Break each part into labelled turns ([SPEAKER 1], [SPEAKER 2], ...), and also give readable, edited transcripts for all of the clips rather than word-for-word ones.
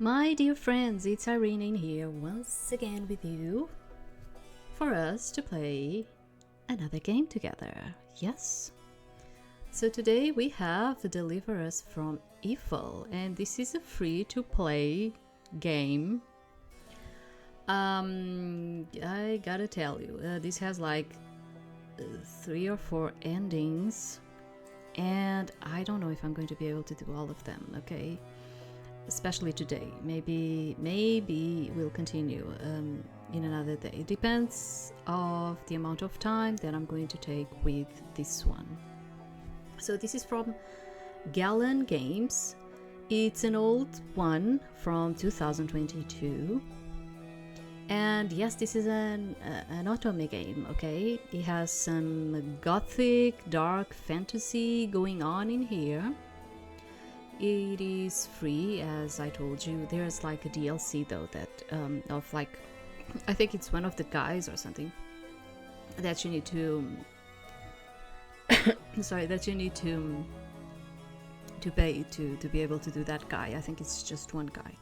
[SPEAKER 1] My dear friends, it's Irene in here once again with you for us to play another game together. Yes. So today we have Deliver Us from Evil, and this is a free-to-play game. I gotta tell you, this has like 3 or 4 endings, and I don't know if I'm going to be able to do all of them, okay? Especially today. Maybe we'll continue in another day. It depends of the amount of time that I'm going to take with this one. So this is from Galen Games. It's an old one from 2022. And yes, this is an Otome game, okay? It has some gothic, dark fantasy going on in here. It is free, as I told you. There's like a DLC though that of like, I think it's one of the guys or something that you need to sorry, that you need to pay to be able to do that guy. I think it's just one guy.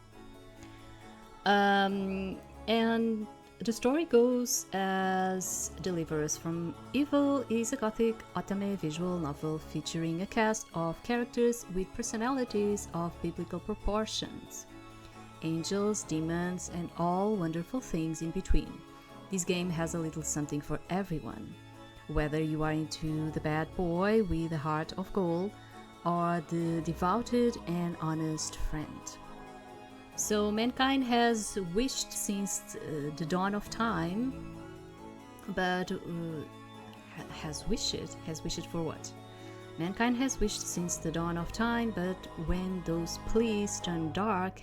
[SPEAKER 1] And the story goes as Deliver Us from Evil is a gothic Otome visual novel featuring a cast of characters with personalities of biblical proportions. Angels, demons, and all wonderful things in between. This game has a little something for everyone. Whether you are into the bad boy with a heart of gold or the devoted and honest friend. So mankind has wished since the dawn of time, but has wished for what? Mankind has wished since the dawn of time, but when those pleas turn dark,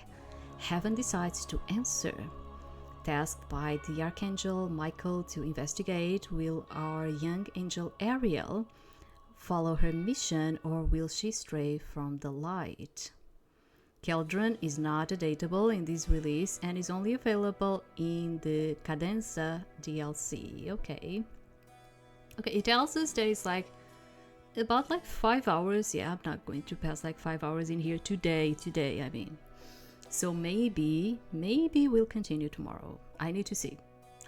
[SPEAKER 1] heaven decides to answer. Tasked by the Archangel Michael to investigate, will our young angel Ariel follow her mission, or will she stray from the light? Keldran is not a dateable in this release and is only available in the Cadenza DLC. Okay, it tells us that it's like about like 5 hours. Yeah, I'm not going to pass like 5 hours in here today, I mean. So maybe we'll continue tomorrow. I need to see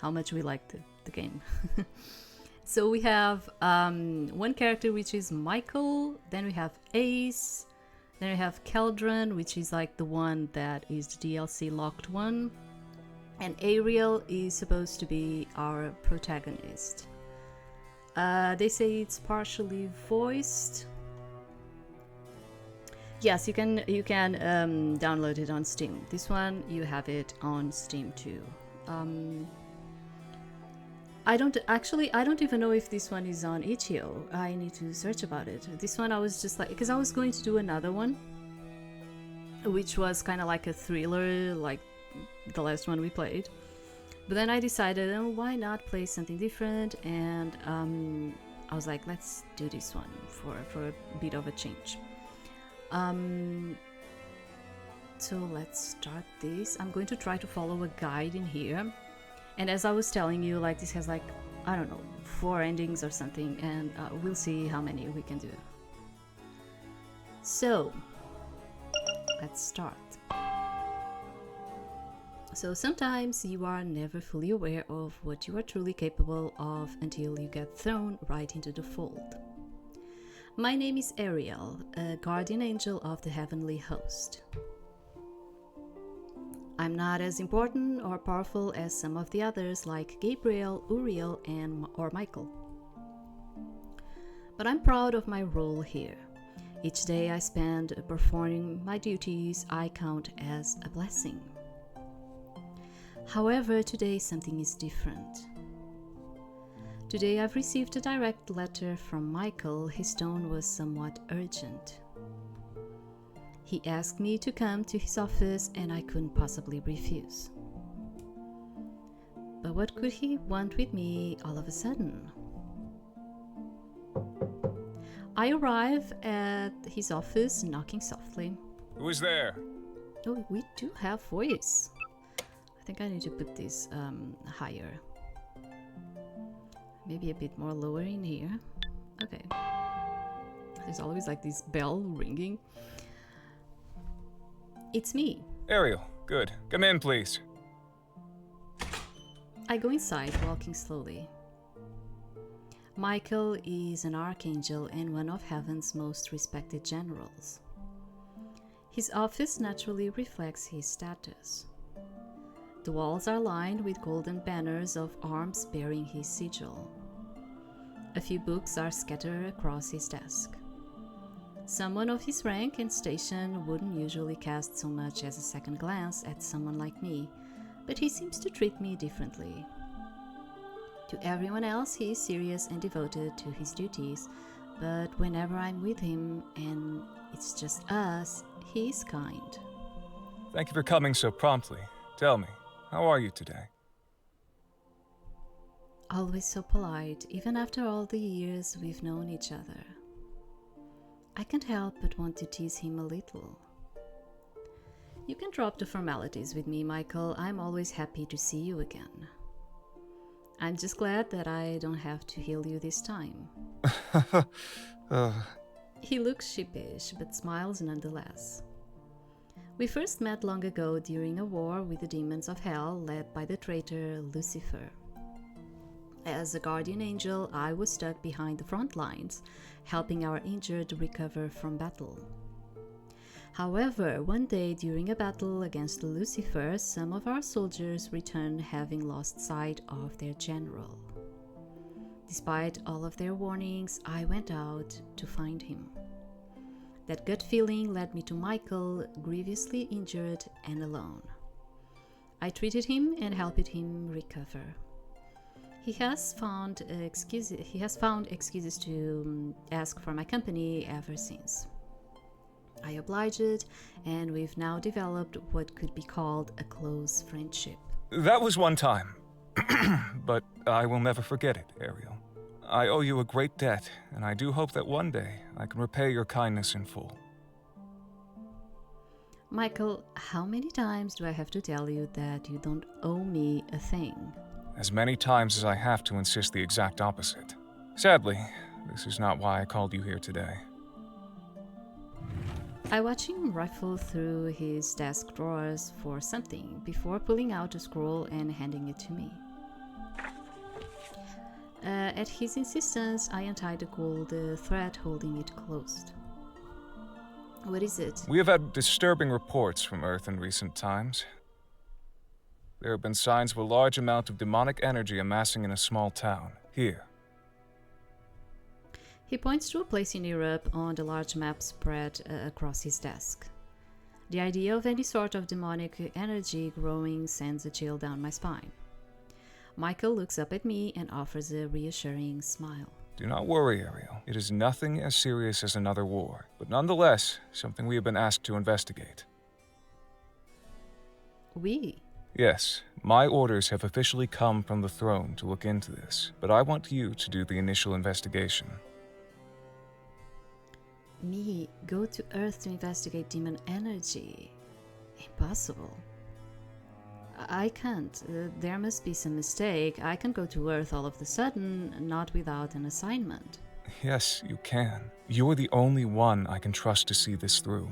[SPEAKER 1] how much we like the game. So we have one character, which is Michael, then we have Ace, then we have Keldran, which is like the one that is the DLC locked one, and Ariel is supposed to be our protagonist. They say it's partially voiced. Yes, you can download it on Steam. This one you have it on Steam too. I don't even know if this one is on itch.io. I need to search about it. This one I was just like, because I was going to do another one, which was kind of like a thriller, like the last one we played. But then I decided, oh, why not play something different? And I was like, let's do this one for a bit of a change. So let's start this. I'm going to try to follow a guide in here. And as I was telling you, like this has like, I don't know, 4 endings or something, and we'll see how many we can do. So, let's start. So sometimes you are never fully aware of what you are truly capable of until you get thrown right into the fold. My name is Ariel, a guardian angel of the heavenly host. I'm not as important or powerful as some of the others like Gabriel, Ariel, or Michael. But I'm proud of my role here. Each day I spend performing my duties I count as a blessing. However, today something is different. Today I've received a direct letter from Michael. His tone was somewhat urgent. He asked me to come to his office and I couldn't possibly refuse. But what could he want with me all of a sudden? I arrive at his office knocking softly.
[SPEAKER 2] Who is there?
[SPEAKER 1] Oh, we do have voice. I think I need to put this higher. Maybe a bit more lower in here. Okay. There's always like this bell ringing. It's me.
[SPEAKER 2] Ariel, Good. Come in, please.
[SPEAKER 1] I go inside, walking slowly. Michael is an archangel and one of heaven's most respected generals. His office naturally reflects his status. The walls are lined with golden banners of arms bearing his sigil. A few books are scattered across his desk. Someone of his rank and station wouldn't usually cast so much as a second glance at someone like me, but he seems to treat me differently. To everyone else, he is serious and devoted to his duties, but whenever I'm with him and it's just us, he is kind.
[SPEAKER 2] Thank you for coming so promptly. Tell me, how are you today?
[SPEAKER 1] Always so polite, even after all the years we've known each other. I can't help but want to tease him a little. You can drop the formalities with me, Michael. I'm always happy to see you again. I'm just glad that I don't have to heal you this time. He looks sheepish, but smiles nonetheless. We first met long ago during a war with the demons of hell led by the traitor Lucifer. As a guardian angel, I was stuck behind the front lines, helping our injured recover from battle. However, one day during a battle against Lucifer, some of our soldiers returned having lost sight of their general. Despite all of their warnings, I went out to find him. That gut feeling led me to Michael, grievously injured and alone. I treated him and helped him recover. He has found excuses to ask for my company ever since. I obliged, and we've now developed what could be called a close friendship.
[SPEAKER 2] That was one time, but I will never forget it, Ariel. I owe you a great debt, and I do hope that one day I can repay your kindness in full.
[SPEAKER 1] Michael, how many times do I have to tell you that you don't owe me a thing?
[SPEAKER 2] As many times as I have to insist the exact opposite. Sadly, this is not why I called you here today.
[SPEAKER 1] I watch him rifle through his desk drawers for something before pulling out a scroll and handing it to me. At his insistence, I untied the gold thread holding it closed. What is it?
[SPEAKER 2] We have had disturbing reports from Earth in recent times. There have been signs of a large amount of demonic energy amassing in a small town, here.
[SPEAKER 1] He points to a place in Europe on the large map spread across his desk. The idea of any sort of demonic energy growing sends a chill down my spine. Michael looks up at me and offers a reassuring smile.
[SPEAKER 2] Do not worry, Ariel. It is nothing as serious as another war, but nonetheless, something we have been asked to investigate.
[SPEAKER 1] We?
[SPEAKER 2] Yes, my orders have officially come from the throne to look into this, but I want you to do the initial investigation.
[SPEAKER 1] Me go to Earth to investigate demon energy? Impossible. I can't. There must be some mistake. I can't go to Earth all of a sudden, not without an assignment.
[SPEAKER 2] Yes, you can. You're the only one I can trust to see this through.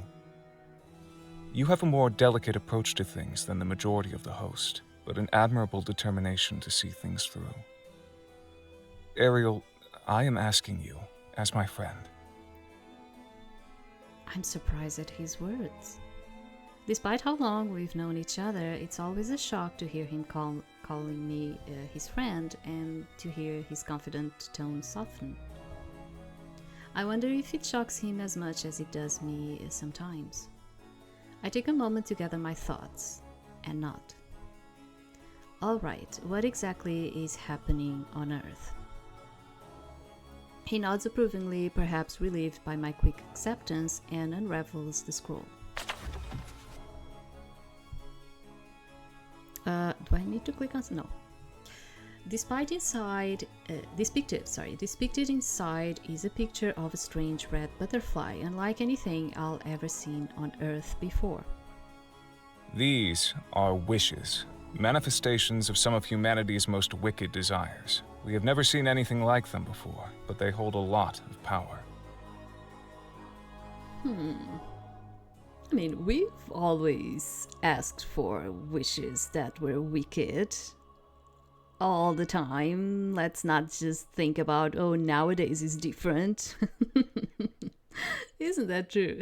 [SPEAKER 2] You have a more delicate approach to things than the majority of the host, but an admirable determination to see things through. Ariel, I am asking you, as my friend.
[SPEAKER 1] I'm surprised at his words. Despite how long we've known each other, it's always a shock to hear him calling me his friend and to hear his confident tone soften. I wonder if it shocks him as much as it does me sometimes. I take a moment to gather my thoughts, and nod. All right, what exactly is happening on Earth? He nods approvingly, perhaps relieved by my quick acceptance, and unravels the scroll. Do I need to click on? No. Depicted inside is a picture of a strange red butterfly, unlike anything I'll ever seen on Earth before.
[SPEAKER 2] These are wishes, manifestations of some of humanity's most wicked desires. We have never seen anything like them before, but they hold a lot of power.
[SPEAKER 1] I mean, we've always asked for wishes that were wicked all the time. Let's not just think about, oh, nowadays is different. Isn't that true?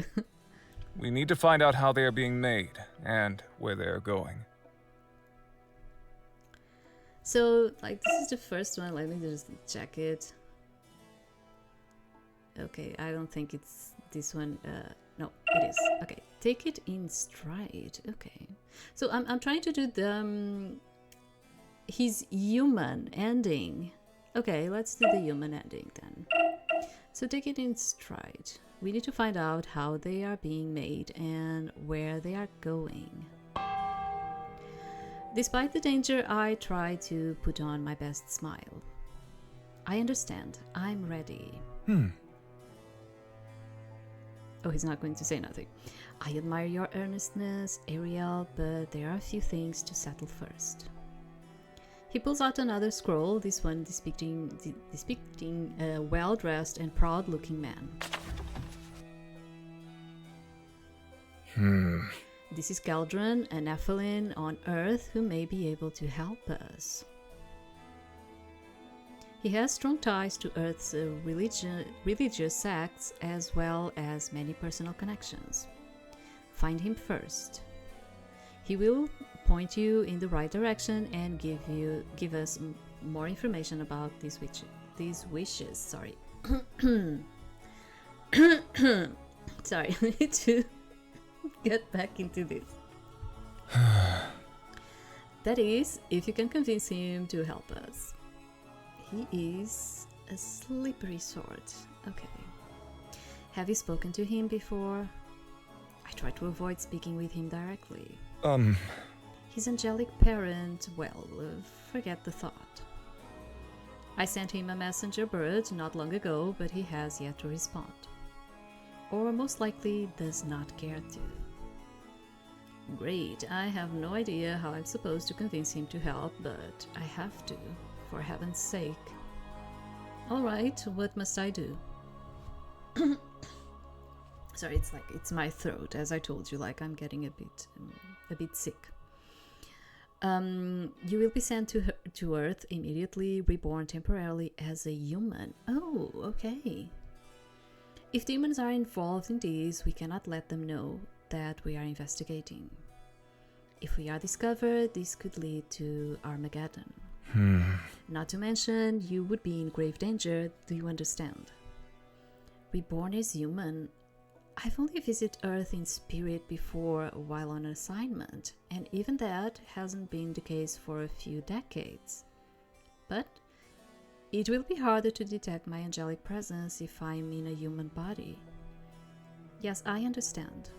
[SPEAKER 2] We need to find out how they are being made and where they are going.
[SPEAKER 1] So, like, this is the first one. Let me just check it. Okay, I don't think it's this one. No, it is. Okay, take it in stride. Okay. So I'm trying to do the his human ending. Okay, let's do the human ending then. So take it in stride. We need to find out how they are being made and where they are going. Despite the danger, I try to put on my best smile. I understand. I'm ready. Oh, he's not going to say nothing. I admire your earnestness, Ariel, but there are a few things to settle first. He pulls out another scroll, this one depicting a well-dressed and proud-looking man. This is Keldran, a Nephilim on Earth who may be able to help us. He has strong ties to Earth's religious sects as well as many personal connections. Find him first. He will point you in the right direction and give us more information about these wishes. Sorry. Sorry, I need to get back into this. That is, if you can convince him to help us. He is a slippery sort. Okay. Have you spoken to him before? I try to avoid speaking with him directly. His angelic parent, well, forget the thought. I sent him a messenger bird not long ago, but he has yet to respond. Or most likely does not care to. Great, I have no idea how I'm supposed to convince him to help, but I have to, for heaven's sake. Alright, what must I do? Sorry, it's my throat, as I told you, like I'm getting a bit sick. You will be sent to Earth immediately, reborn temporarily as a human. Oh, okay. If demons are involved in this, we cannot let them know that we are investigating. If we are discovered, this could lead to Armageddon. Not to mention, you would be in grave danger, do you understand? Reborn as human, I've only visited Earth in spirit before while on assignment, and even that hasn't been the case for a few decades. But it will be harder to detect my angelic presence if I'm in a human body. Yes, I understand.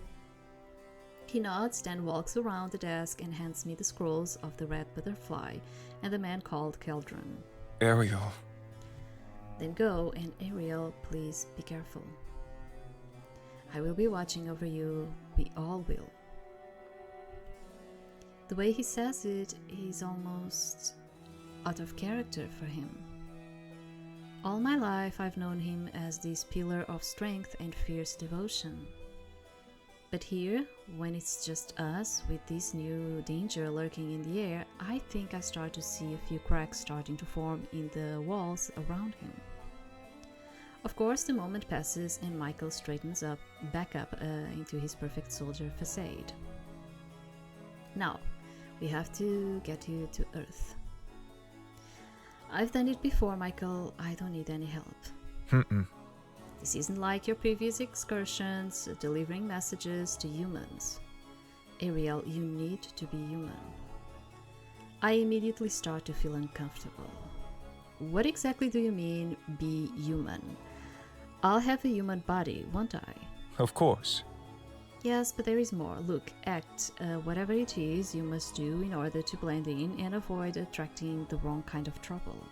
[SPEAKER 1] He nods, then walks around the desk and hands me the scrolls of the red butterfly and the man called Keldran.
[SPEAKER 2] Ariel.
[SPEAKER 1] Then go, and Ariel, please be careful. I will be watching over you. We all will. The way he says it is almost out of character for him. All my life I've known him as this pillar of strength and fierce devotion. But here, when it's just us with this new danger lurking in the air, I think I start to see a few cracks starting to form in the walls around him. Of course, the moment passes and Michael straightens back up into his perfect soldier facade. Now, we have to get you to Earth. I've done it before, Michael. I don't need any help. This isn't like your previous excursions, delivering messages to humans. Ariel, you need to be human. I immediately start to feel uncomfortable. What exactly do you mean, be human? I'll have a human body, won't I?
[SPEAKER 2] Of course.
[SPEAKER 1] Yes, but there is more. Look, act whatever it is you must do in order to blend in and avoid attracting the wrong kind of trouble.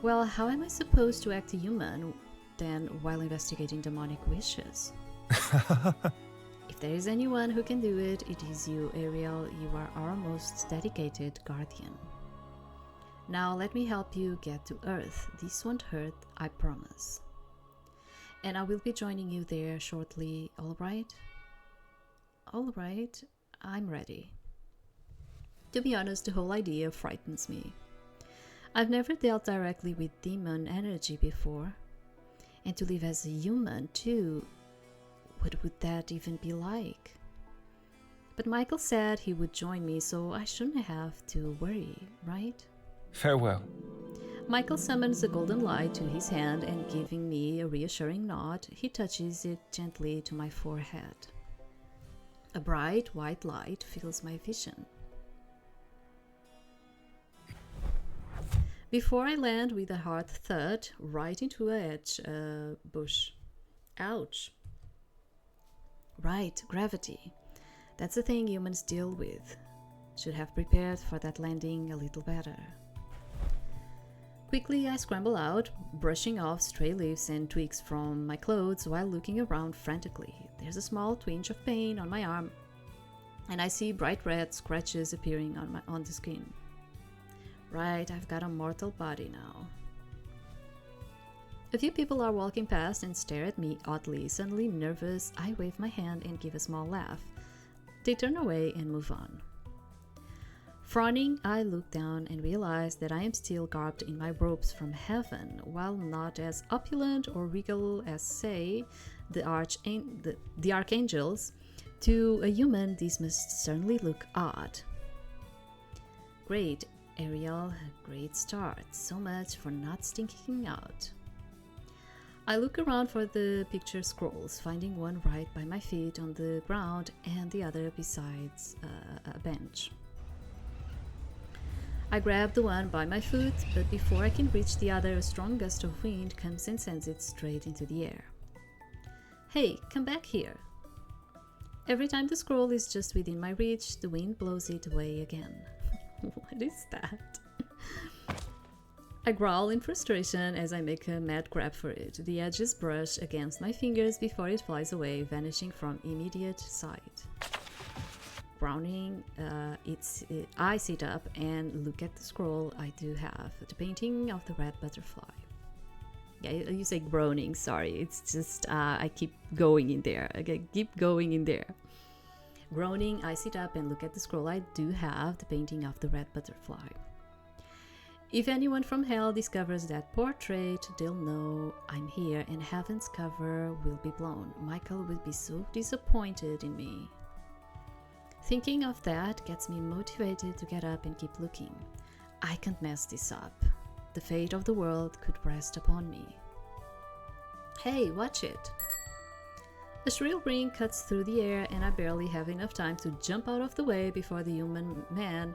[SPEAKER 1] Well, how am I supposed to act human then while investigating demonic wishes? If there is anyone who can do it, it is you, Ariel. You are our most dedicated guardian. Now let me help you get to Earth. This won't hurt, I promise. And I will be joining you there shortly, alright? Alright, I'm ready. To be honest, the whole idea frightens me. I've never dealt directly with demon energy before. And to live as a human, too, what would that even be like? But Michael said he would join me, so I shouldn't have to worry, right?
[SPEAKER 2] Farewell.
[SPEAKER 1] Michael summons a golden light to his hand and, giving me a reassuring nod, he touches it gently to my forehead. A bright white light fills my vision. Before I land with a hard thud right into a hedge bush. Ouch. Right, gravity. That's the thing humans deal with. Should have prepared for that landing a little better. Quickly I scramble out, brushing off stray leaves and twigs from my clothes while looking around frantically. There's a small twinge of pain on my arm, and I see bright red scratches appearing on the skin. Right, I've got a mortal body now. A few people are walking past and stare at me oddly. Suddenly nervous, I wave my hand and give a small laugh. They turn away and move on. Frowning, I look down and realize that I am still garbed in my robes from heaven. While not as opulent or regal as, say, the archangels, to a human this must certainly look odd. Great, Ariel, great start. So much for not stinking out. I look around for the picture scrolls, finding one right by my feet on the ground and the other besides a bench. I grab the one by my foot, but before I can reach the other, a strong gust of wind comes and sends it straight into the air. Hey, come back here! Every time the scroll is just within my reach, the wind blows it away again. What is that? I growl in frustration as I make a mad grab for it. The edges brush against my fingers before it flies away, vanishing from immediate sight. Frowning, I sit up and look at the scroll I do have, the painting of the red butterfly. Yeah, you say groaning, sorry, it's just I keep going in there. Okay, keep going in there. Groaning, I sit up and look at the scroll I do have, the painting of the red butterfly. If anyone from hell discovers that portrait, they'll know I'm here and heaven's cover will be blown. Michael will be so disappointed in me. Thinking of that gets me motivated to get up and keep looking. I can't mess this up. The fate of the world could rest upon me. Hey, watch it! A shrill ring cuts through the air and I barely have enough time to jump out of the way before the human man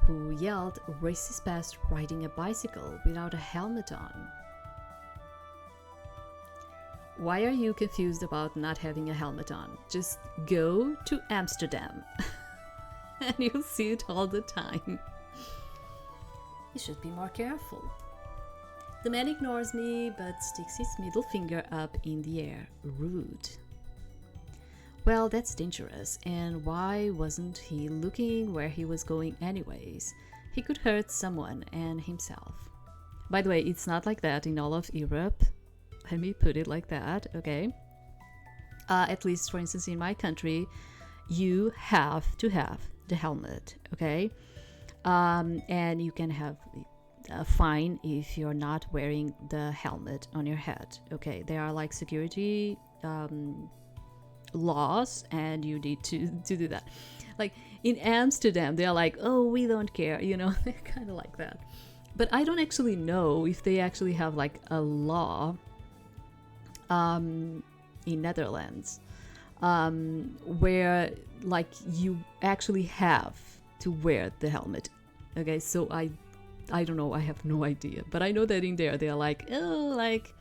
[SPEAKER 1] who yelled races past riding a bicycle without a helmet on. Why are you confused about not having a helmet on? Just go to Amsterdam and you'll see it all the time. You should be more careful. The man ignores me but sticks his middle finger up in the air. Rude. Well, that's dangerous, and why wasn't he looking where he was going anyways? He could hurt someone and himself. By the way, it's not like that in all of Europe. Let me put it like that, okay? At least, for instance, in my country, you have to have the helmet, okay? And you can have a fine if you're not wearing the helmet on your head, okay? There are like security laws and you need to do that. Like in Amsterdam, they're like, oh, we don't care, you know? They're kind of like that. But I don't actually know if they actually have like a law in Netherlands where like you actually have to wear the helmet. Okay, so I don't know, I have no idea, but I know that in there they're like, oh, like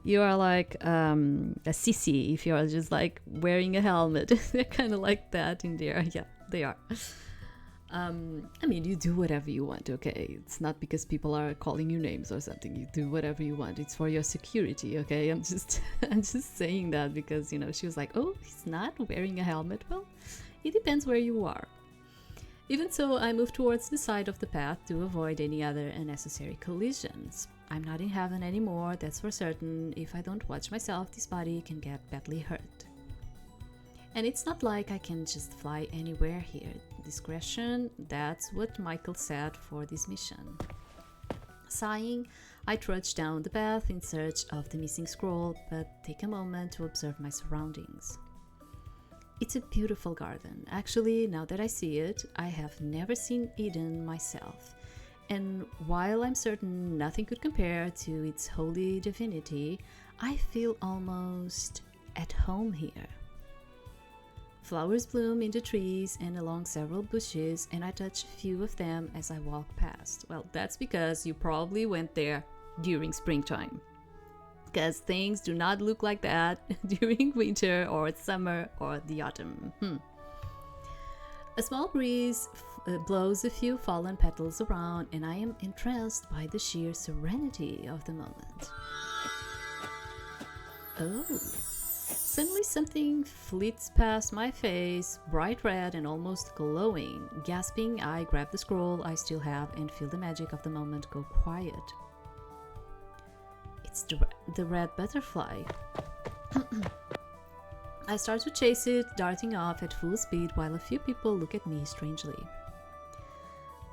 [SPEAKER 1] you are like a sissy if you're just like wearing a helmet. They're kind of like that in there. Yeah, they are. I mean, you do whatever you want, okay? It's not because people are calling you names or something. You do whatever you want. It's for your security, okay? I'm just saying that because, you know, she was like, oh, he's not wearing a helmet. Well, it depends where you are. Even so, I move towards the side of the path to avoid any other unnecessary collisions. I'm not in heaven anymore, that's for certain. If I don't watch myself, this body can get badly hurt. And it's not like I can just fly anywhere here. Discretion, that's what Michael said for this mission. Sighing, I trudge down the path in search of the missing scroll, but take a moment to observe my surroundings. It's a beautiful garden. Actually, now that I see it, I have never seen Eden myself. And while I'm certain nothing could compare to its holy divinity, I feel almost at home here. Flowers bloom in the trees and along several bushes, and I touch a few of them as I walk past. Well, that's because you probably went there during springtime, because things do not look like that during winter or summer or the autumn. A small breeze blows a few fallen petals around, and I am entranced by the sheer serenity of the moment. Oh. Suddenly something flits past my face, bright red and almost glowing. Gasping, I grab the scroll I still have and feel the magic of the moment go quiet. It's the red butterfly. I start to chase it, darting off at full speed while a few people look at me strangely.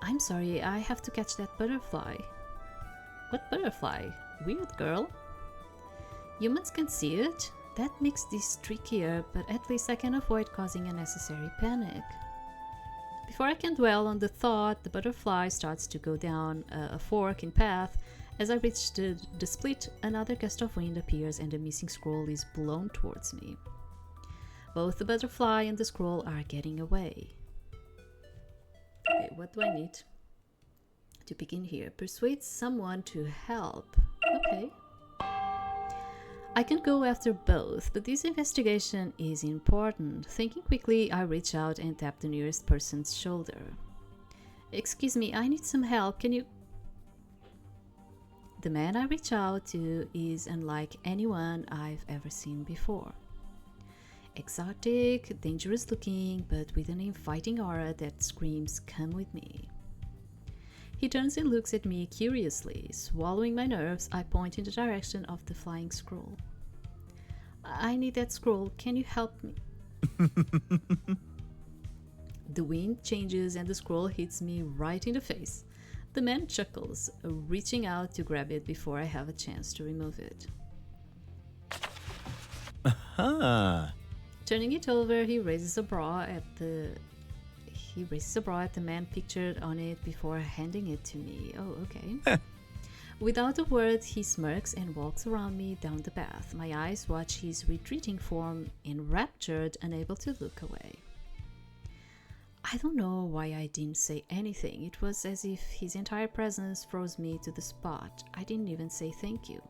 [SPEAKER 1] I'm sorry, I have to catch that butterfly. What butterfly? Weird girl. Humans can see it? That makes this trickier, but at least I can avoid causing unnecessary panic. Before I can dwell on the thought, the butterfly starts to go down a fork in path. As I reach the split, another gust of wind appears and the missing scroll is blown towards me. Both the butterfly and the scroll are getting away. Okay, what do I need to begin here? Persuade someone to help. Okay. I can go after both, but this investigation is important. Thinking quickly, I reach out and tap the nearest person's shoulder. Excuse me, I need some help. Can you... The man I reach out to is unlike anyone I've ever seen before. Exotic, dangerous looking, but with an inviting aura that screams, "Come with me." He turns and looks at me curiously. Swallowing my nerves, I point in the direction of the flying scroll. I need that scroll. Can you help me? The wind changes and the scroll hits me right in the face. The man chuckles, reaching out to grab it before I have a chance to remove it. Turning it over, he raises a brow at the man pictured on it before handing it to me. Oh, okay. Without a word, he smirks and walks around me down the path. My eyes watch his retreating form, enraptured, unable to look away. I don't know why I didn't say anything. It was as if his entire presence froze me to the spot. I didn't even say thank you.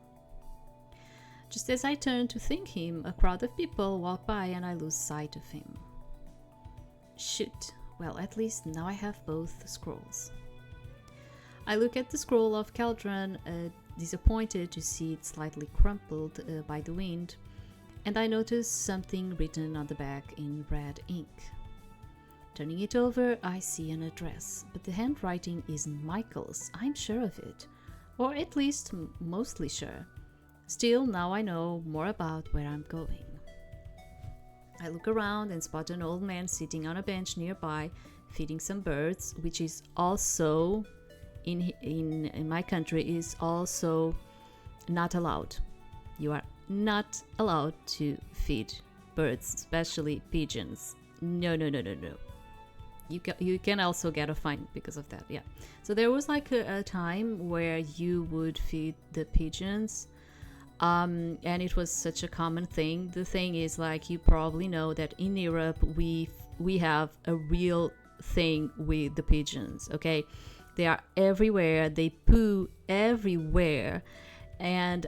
[SPEAKER 1] Just as I turn to thank him, a crowd of people walk by and I lose sight of him. Shoot. Well, at least now I have both scrolls. I look at the scroll of Keldran, disappointed to see it slightly crumpled by the wind, and I notice something written on the back in red ink. Turning it over, I see an address, but the handwriting isn't Michael's. I'm sure of it, or at least mostly sure. Still, now I know more about where I'm going. I look around and spot an old man sitting on a bench nearby, feeding some birds, which is also, in my country, is also not allowed. You are not allowed to feed birds, especially pigeons. No. You can also get a fine because of that, yeah. So there was like a time where you would feed the pigeons, and it was such a common thing. The thing is, like, you probably know that in Europe we have a real thing with the pigeons, okay? They are everywhere, they poo everywhere, and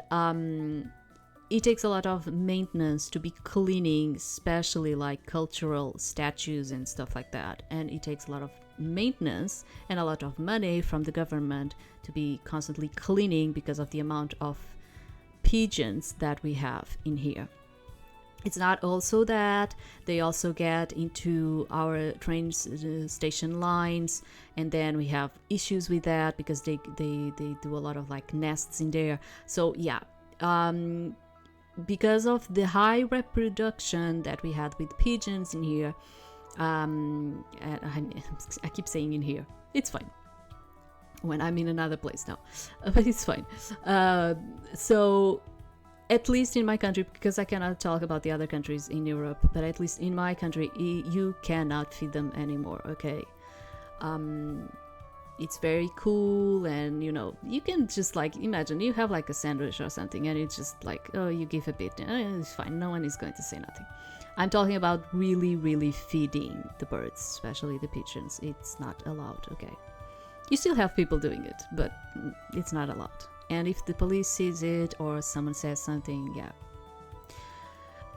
[SPEAKER 1] it takes a lot of maintenance to be cleaning, especially like cultural statues and stuff like that. And it takes a lot of maintenance and a lot of money from the government to be constantly cleaning because of the amount of pigeons that we have in here. It's not also that they also get into our train station lines, and then we have issues with that because they do a lot of like nests in there. So yeah, because of the high reproduction that we had with pigeons in here, and I keep saying in here, it's fine when I'm in another place now, but it's fine. So at least in my country, because I cannot talk about the other countries in Europe, but at least in my country, you cannot feed them anymore, okay? It's very cool, and you know, you can just like imagine you have like a sandwich or something, and it's just like, oh, you give a bit, it's fine, no one is going to say nothing. I'm talking about really feeding the birds, especially the pigeons. It's not allowed, okay? You still have people doing it, but it's not allowed. And if the police sees it or someone says something, yeah.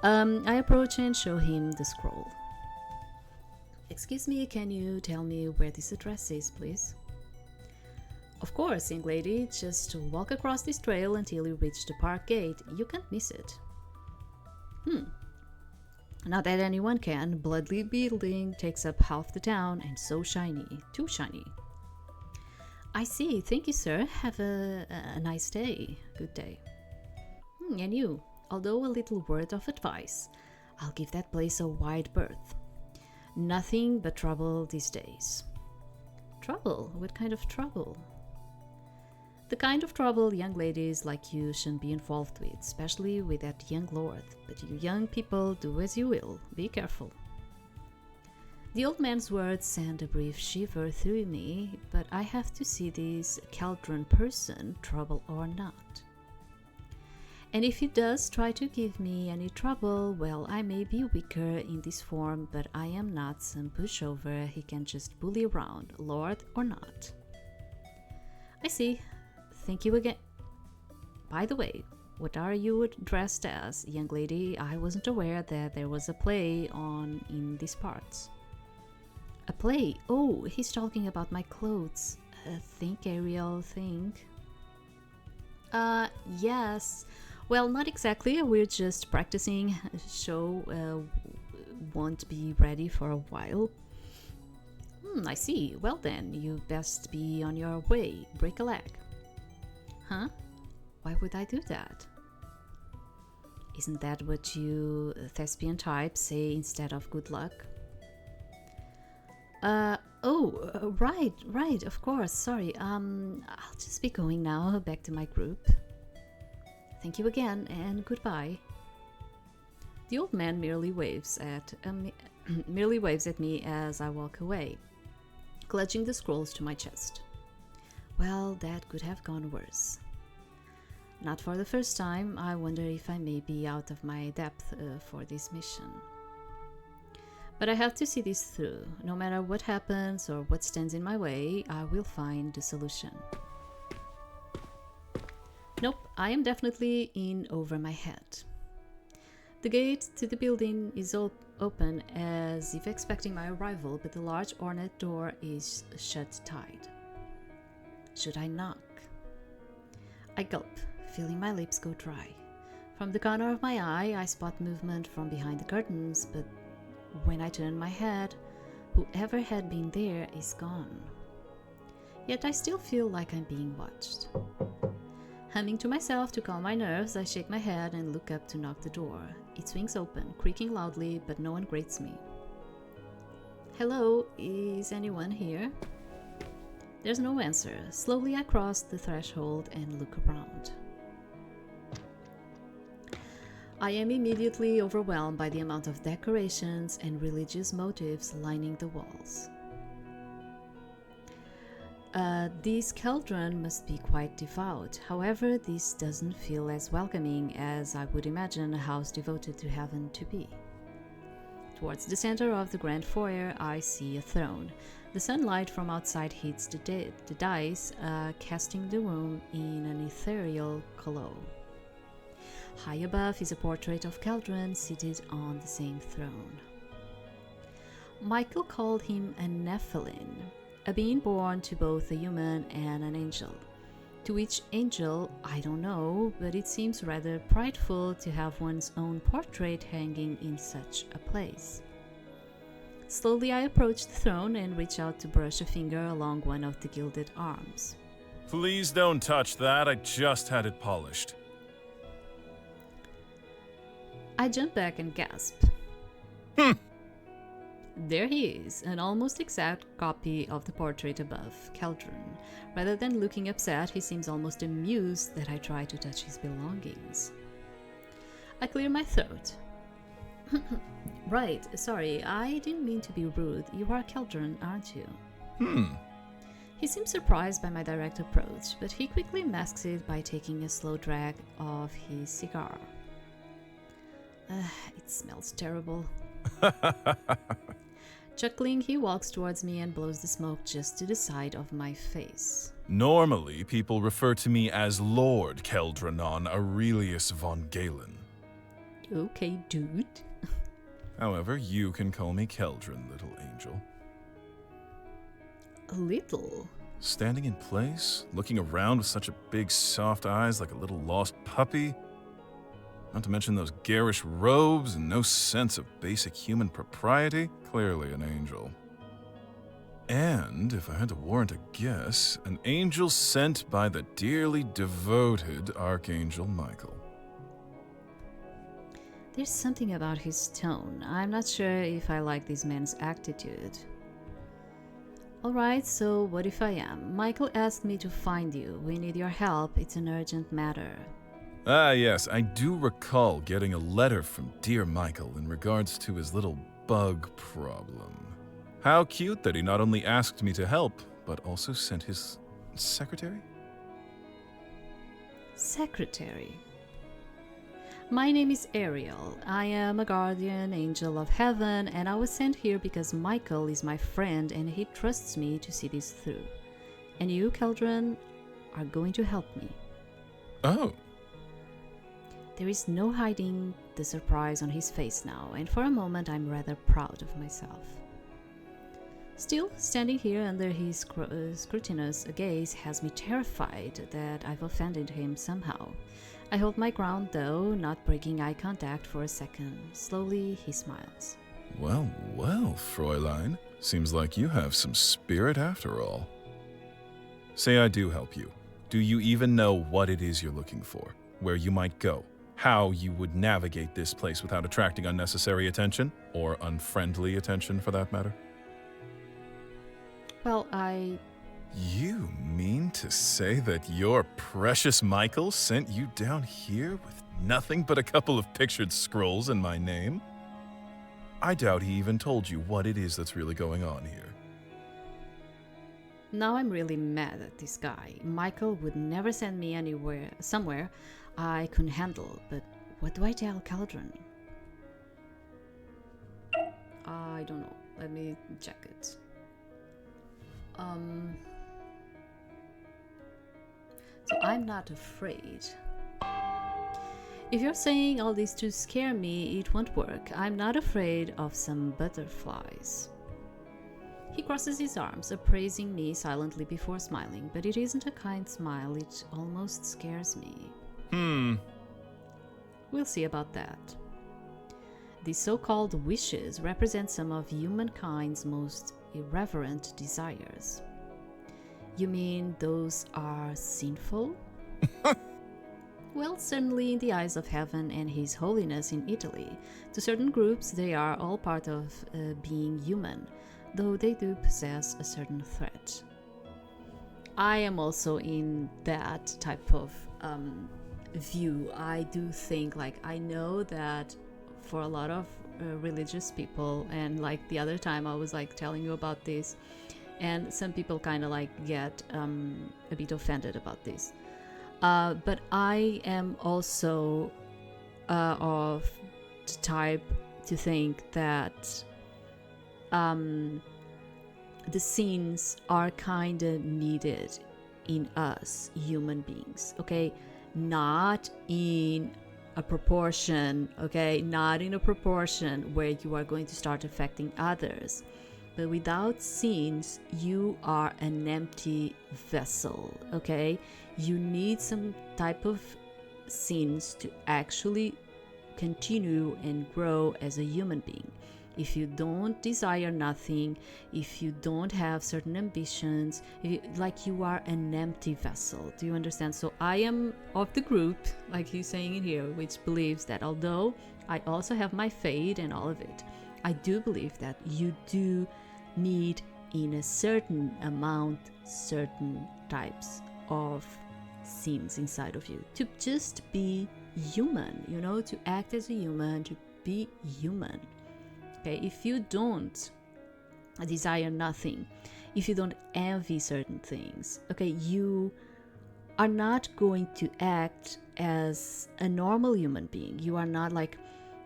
[SPEAKER 1] I approach and show him the scroll. Excuse me, can you tell me where this address is, please? Of course, young lady, just walk across this trail until you reach the park gate. You can't miss it. Not that anyone can. Bloodly building takes up half the town, and so shiny. Too shiny. I see. Thank you, sir. Have a nice day. Good day. And you, although a little word of advice, I'll give that place a wide berth. Nothing but trouble these days. Trouble? What kind of trouble? The kind of trouble young ladies like you shouldn't be involved with, especially with that young lord. But you young people, do as you will. Be careful. The old man's words sent a brief shiver through me, but I have to see this Keldran person, trouble or not. And if he does try to give me any trouble, well, I may be weaker in this form, but I am not some pushover he can just bully around, lord or not. I see. Thank you again. By the way, what are you dressed as, young lady? I wasn't aware that there was a play on in these parts. A play? Oh, he's talking about my clothes. Think, Ariel, think. Yes. Well, not exactly. We're just practicing. Show won't be ready for a while. I see. Well then, you best be on your way. Break a leg. Huh? Why would I do that? Isn't that what you thespian types say instead of good luck? Right, of course, sorry. I'll just be going now, back to my group. Thank you again, and goodbye. The old man merely waves at me as I walk away, clutching the scrolls to my chest. Well, that could have gone worse. Not for the first time. I wonder if I may be out of my depth for this mission. But I have to see this through. No matter what happens or what stands in my way, I will find the solution. Nope, I am definitely in over my head. The gate to the building is open as if expecting my arrival, but the large ornate door is shut tight. Should I knock? I gulp, feeling my lips go dry. From the corner of my eye, I spot movement from behind the curtains, but when I turn my head, whoever had been there is gone. Yet I still feel like I'm being watched. Humming to myself to calm my nerves, I shake my head and look up to knock the door. It swings open, creaking loudly, but no one greets me. Hello, is anyone here? There's no answer. Slowly I cross the threshold and look around. I am immediately overwhelmed by the amount of decorations and religious motifs lining the walls. This Keldran must be quite devout. However, this doesn't feel as welcoming as I would imagine a house devoted to heaven to be. Towards the center of the grand foyer, I see a throne. The sunlight from outside hits the dice, casting the room in an ethereal glow. High above is a portrait of Keldran seated on the same throne. Michael called him a Nephilim, a being born to both a human and an angel. To which angel, I don't know, but it seems rather prideful to have one's own portrait hanging in such a place. Slowly I approach the throne and reach out to brush a finger along one of the gilded arms.
[SPEAKER 3] Please don't touch that, I just had it polished.
[SPEAKER 1] I jump back and gasp. There he is, an almost exact copy of the portrait above, Keldran. Rather than looking upset, he seems almost amused that I try to touch his belongings. I clear my throat. Right, sorry, I didn't mean to be rude. You are Keldran, aren't you? He seems surprised by my direct approach, but he quickly masks it by taking a slow drag of his cigar. It smells terrible. Chuckling, he walks towards me and blows the smoke just to the side of my face.
[SPEAKER 3] Normally, people refer to me as Lord Keldranon Aurelius von Galen.
[SPEAKER 1] Okay, dude.
[SPEAKER 3] However, you can call me Keldran, little angel.
[SPEAKER 1] Little?
[SPEAKER 3] Standing in place, looking around with such big soft eyes like a little lost puppy. Not to mention those garish robes and no sense of basic human propriety. Clearly an angel. And, if I had to warrant a guess, an angel sent by the dearly devoted Archangel Michael.
[SPEAKER 1] There's something about his tone. I'm not sure if I like this man's attitude. Alright, so what if I am? Michael asked me to find you. We need your help. It's an urgent matter.
[SPEAKER 3] Ah, yes, I do recall getting a letter from dear Michael in regards to his little bug problem. How cute that he not only asked me to help, but also sent his secretary?
[SPEAKER 1] Secretary. My name is Ariel. I am a guardian angel of heaven, and I was sent here because Michael is my friend and he trusts me to see this through. And you, Keldran, are going to help me.
[SPEAKER 3] Oh.
[SPEAKER 1] There is no hiding the surprise on his face now, and for a moment I'm rather proud of myself. Still, standing here under his scrutinous gaze has me terrified that I've offended him somehow. I hold my ground though, not breaking eye contact for a second. Slowly, he smiles.
[SPEAKER 3] Well, well, Fräulein. Seems like you have some spirit after all. Say I do help you. Do you even know what it is you're looking for? Where you might go? How you would navigate this place without attracting unnecessary attention? Or unfriendly attention, for that matter?
[SPEAKER 1] Well,
[SPEAKER 3] You mean to say that your precious Michael sent you down here with nothing but a couple of pictured scrolls in my name? I doubt he even told you what it is that's really going on here.
[SPEAKER 1] Now I'm really mad at this guy. Michael would never send me somewhere I couldn't handle, but what do I tell Keldran? I don't know. Let me check it. So I'm not afraid. If you're saying all this to scare me, it won't work. I'm not afraid of some butterflies. He crosses his arms, appraising me silently before smiling, but it isn't a kind smile, it almost scares me. We'll see about that. These so-called wishes represent some of humankind's most irreverent desires. You mean those are sinful? Well, certainly in the eyes of heaven and His Holiness in Italy. To certain groups, they are all part of being human, though they do possess a certain threat. I am also in that type of view. I do think, I know that for a lot of religious people, and the other time I was telling you about this, and some people kind of get a bit offended about this. But I am also of the type to think that the sins are kind of needed in us human beings, okay? Not in a proportion, okay? Not in a proportion where you are going to start affecting others. But without sins, you are an empty vessel, okay? You need some type of sins to actually continue and grow as a human being. If you don't desire nothing, if you don't have certain ambitions, you are an empty vessel. Do you understand? So I am of the group, like he's saying in here, which believes that although I also have my fate and all of it. I do believe that you do need, in a certain amount, certain types of scenes inside of you to just be human, you know, to act as a human, to be human. Okay, if you don't desire nothing, if you don't envy certain things, okay, you are not going to act as a normal human being. You are not like,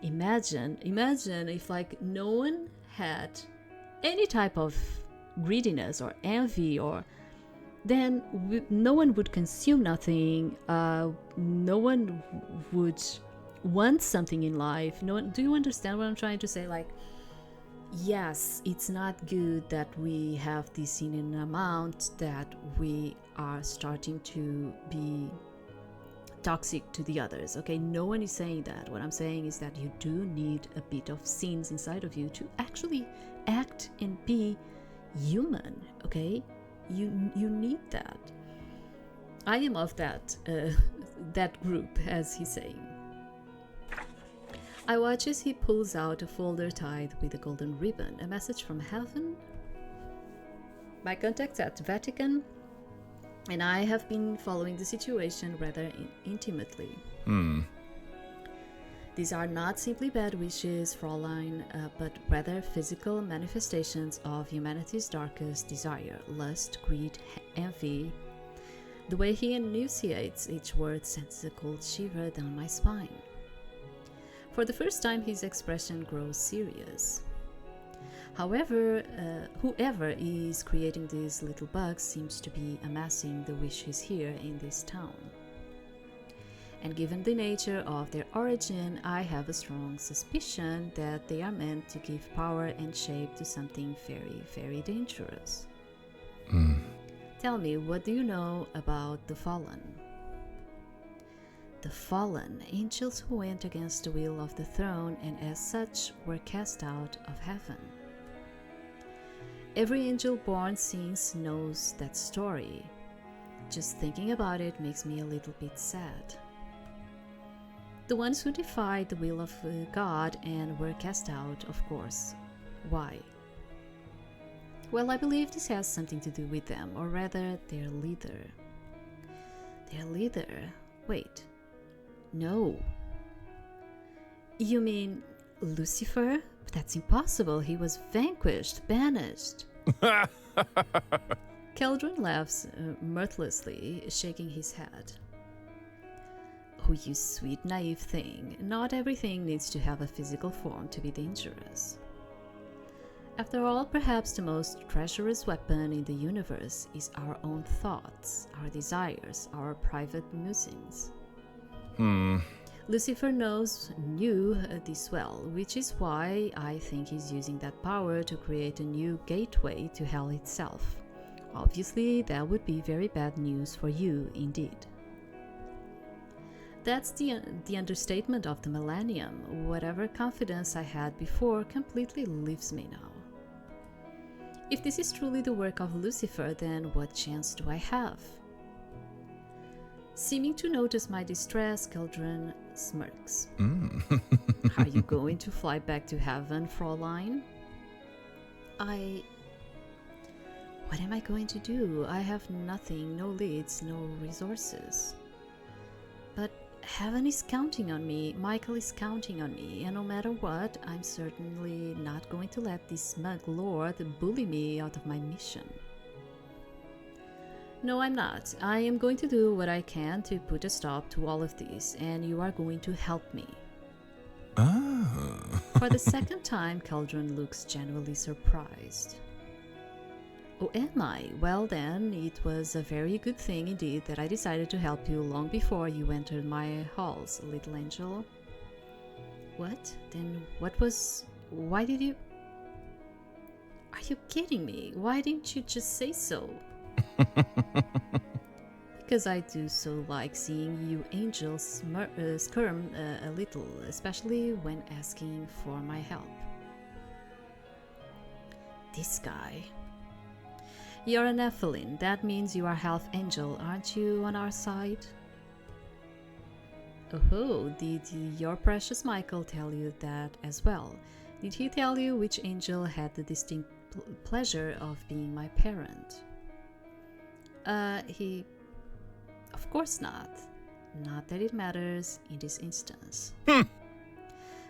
[SPEAKER 1] imagine if like no one had any type of greediness or envy, or then no one would consume nothing, no one would want something in life. No one, do you understand what I'm trying to say? Like, yes, it's not good that we have this in an amount that we are starting to be toxic to the others. Okay, no one is saying that. What I'm saying is that you do need a bit of sins inside of you to actually act and be human. Okay, you need that. I am of that that group, as he's saying. I watch as he pulls out a folder tied with a golden ribbon. A message from heaven. My contacts at Vatican, and I have been following the situation rather intimately. These are not simply bad wishes, Fräulein, but rather physical manifestations of humanity's darkest desire: lust, greed, envy. The way he enunciates each word sends a cold shiver down my spine. For the first time, his expression grows serious. However, whoever is creating these little bugs seems to be amassing the wishes here in this town. And given the nature of their origin, I have a strong suspicion that they are meant to give power and shape to something very, very dangerous. Tell me, what do you know about the Fallen? The Fallen, angels who went against the will of the throne and as such were cast out of heaven. Every angel born since knows that story. Just thinking about it makes me a little bit sad. The ones who defied the will of God and were cast out, of course. Why? Well, I believe this has something to do with them, or rather, their leader. Their leader? Wait. No. You mean Lucifer? But that's impossible. He was vanquished, banished. Keldran laughs mirthlessly, shaking his head. Oh, you sweet, naive thing. Not everything needs to have a physical form to be dangerous. After all, perhaps the most treacherous weapon in the universe is our own thoughts, our desires, our private musings. Lucifer knew this well, which is why I think he's using that power to create a new gateway to hell itself. Obviously, that would be very bad news for you indeed. That's the understatement of the millennium. Whatever confidence I had before completely leaves me now. If this is truly the work of Lucifer, then what chance do I have? Seeming to notice my distress, Keldran smirks. Are you going to fly back to heaven, Fräulein? What am I going to do? I have nothing, no leads, no resources. But heaven is counting on me, Michael is counting on me, and no matter what, I'm certainly not going to let this smug lord bully me out of my mission. No, I'm not. I am going to do what I can to put a stop to all of this, and you are going to help me. For the second time, Keldran looks genuinely surprised. Oh, am I? Well then, it was a very good thing indeed that I decided to help you long before you entered my halls, little angel. What? Then why did you... Are you kidding me? Why didn't you just say so? Because I do so like seeing you angels squirm a little, especially when asking for my help. This guy. You're a Nephilim. That means you are half angel, aren't you, on our side? Oh, did your precious Michael tell you that as well? Did he tell you which angel had the distinct pleasure of being my parent? Of course not. Not that it matters in this instance.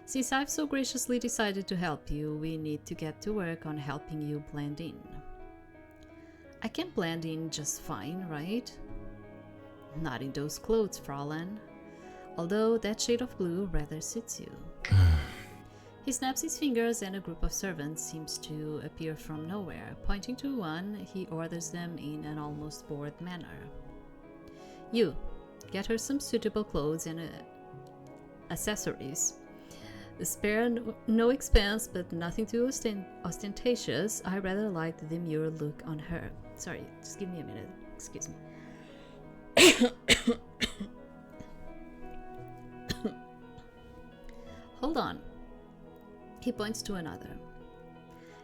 [SPEAKER 1] Since I've so graciously decided to help you, we need to get to work on helping you blend in. I can blend in just fine, right? Not in those clothes, Fräulein. Although that shade of blue rather suits you. He snaps his fingers and a group of servants seems to appear from nowhere. Pointing to one, he orders them in an almost bored manner. You, get her some suitable clothes and accessories. Spare no expense, but nothing too ostentatious. I rather like the demure look on her. Sorry, just give me a minute. Excuse me. Hold on. He points to another.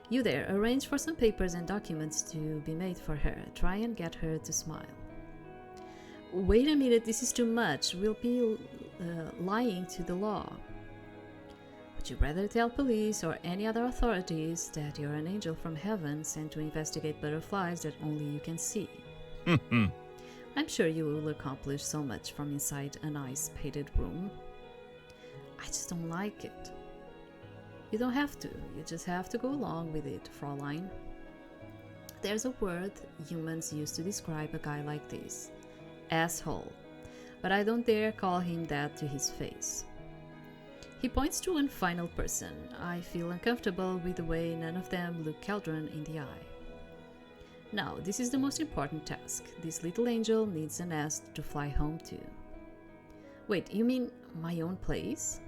[SPEAKER 1] You there, arrange for some papers and documents to be made for her. Try and get her to smile. Wait a minute, this is too much. We'll be lying to the law. Would you rather tell police or any other authorities that you're an angel from heaven sent to investigate butterflies that only you can see? I'm sure you will accomplish so much from inside a nice painted room. I just don't like it. You don't have to. You just have to go along with it, Fräulein. There's a word humans use to describe a guy like this. Asshole. But I don't dare call him that to his face. He points to one final person. I feel uncomfortable with the way none of them look Keldran in the eye. Now, this is the most important task. This little angel needs a nest to fly home to. Wait, you mean my own place?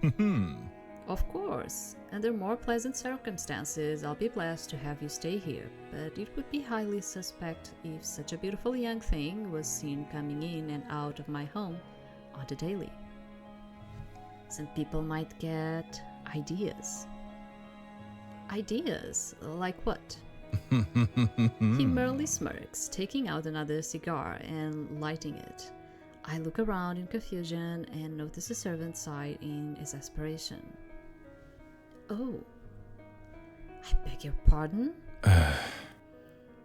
[SPEAKER 1] Of course. Under more pleasant circumstances, I'll be blessed to have you stay here, but it would be highly suspect if such a beautiful young thing was seen coming in and out of my home on the daily. Some people might get ideas. Ideas? Like what? He merely smirks, taking out another cigar and lighting it. I look around in confusion and notice a servant sigh in exasperation. Oh. I beg your pardon?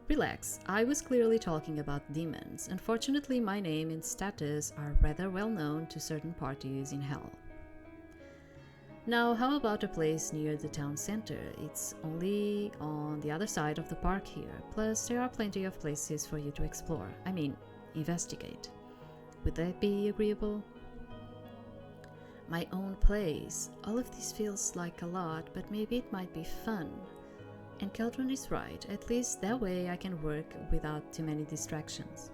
[SPEAKER 1] Relax, I was clearly talking about demons. Unfortunately, my name and status are rather well known to certain parties in hell. Now, how about a place near the town center? It's only on the other side of the park here. Plus, there are plenty of places for you to explore. I mean, investigate. Would that be agreeable? My own place. All of this feels like a lot, but maybe it might be fun. And Keldran is right. At least that way I can work without too many distractions.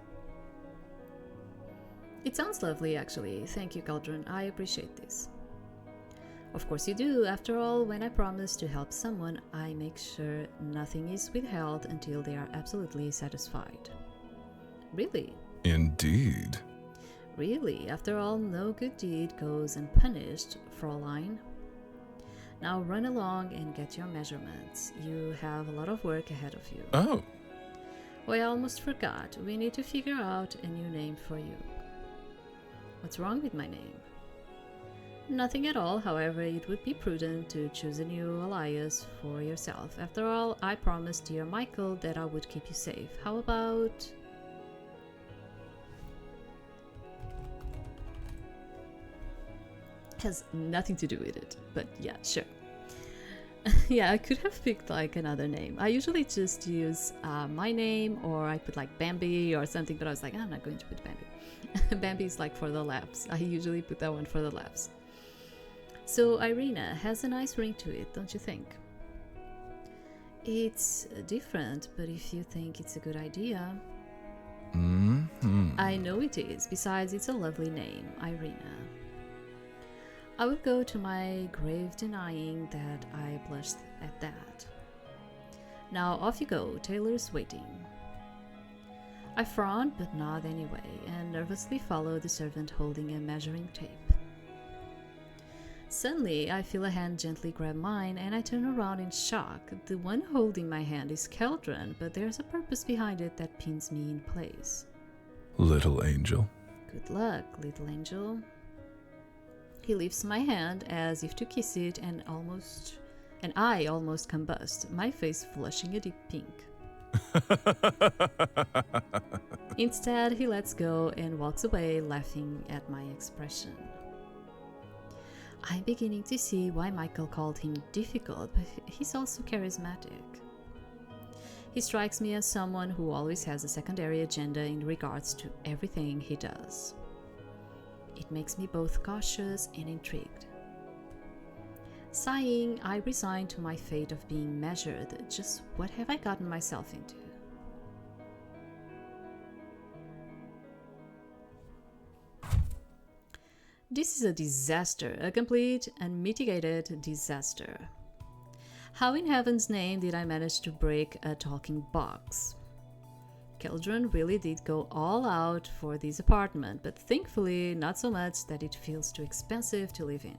[SPEAKER 1] It sounds lovely, actually. Thank you, Keldran. I appreciate this. Of course you do. After all, when I promise to help someone, I make sure nothing is withheld until they are absolutely satisfied. Really?
[SPEAKER 3] Indeed.
[SPEAKER 1] Really? After all, no good deed goes unpunished, Fräulein. Now run along and get your measurements. You have a lot of work ahead of you.
[SPEAKER 3] Oh.
[SPEAKER 1] Oh, I almost forgot. We need to figure out a new name for you. What's wrong with my name? Nothing at all. However, it would be prudent to choose a new alias for yourself. After all, I promised dear Michael that I would keep you safe. How about... Has nothing to do with it, but yeah, sure. Yeah, I could have picked like another name. I usually just use my name, or I put like Bambi or something, but I was like, I'm not going to put Bambi. Bambi is like for the laughs. I usually put that one for the laughs. So Irina has a nice ring to it, don't you think? It's different, but if you think it's a good idea... I know it is. Besides, it's a lovely name, Irina. I will go to my grave denying that I blushed at that. Now off you go, Taylor's waiting. I frown, but nod anyway, and nervously follow the servant holding a measuring tape. Suddenly, I feel a hand gently grab mine, and I turn around in shock. The one holding my hand is Keldran, but there's a purpose behind it that pins me in place.
[SPEAKER 3] Little angel.
[SPEAKER 1] Good luck, little angel. He lifts my hand as if to kiss it, and I almost combust, my face flushing a deep pink. Instead, he lets go and walks away, laughing at my expression. I'm beginning to see why Michael called him difficult, but he's also charismatic. He strikes me as someone who always has a secondary agenda in regards to everything he does. It makes me both cautious and intrigued. Sighing, I resign to my fate of being measured. Just what have I gotten myself into? This is a disaster, a complete and mitigated disaster. How in heaven's name did I manage to break a talking box? Keldran really did go all out for this apartment, but thankfully not so much that it feels too expensive to live in.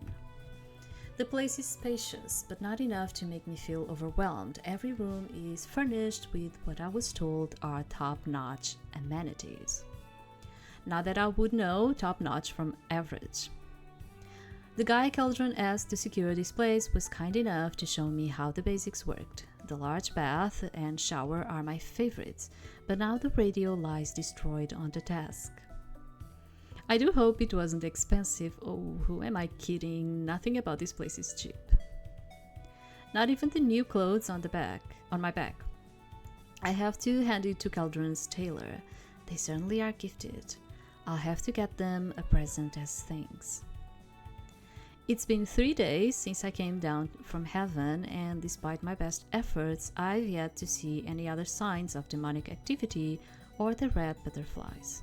[SPEAKER 1] The place is spacious, but not enough to make me feel overwhelmed. Every room is furnished with what I was told are top-notch amenities. Not that I would know top-notch from average. The guy Keldran asked to secure this place was kind enough to show me how the basics worked. The large bath and shower are my favorites, but now the radio lies destroyed on the desk. I do hope it wasn't expensive. Oh, who am I kidding? Nothing about this place is cheap. Not even the new clothes on my back. I have to hand it to Keldran's tailor. They certainly are gifted. I'll have to get them a present as thanks. It's been 3 days since I came down from heaven, and despite my best efforts, I've yet to see any other signs of demonic activity or the red butterflies.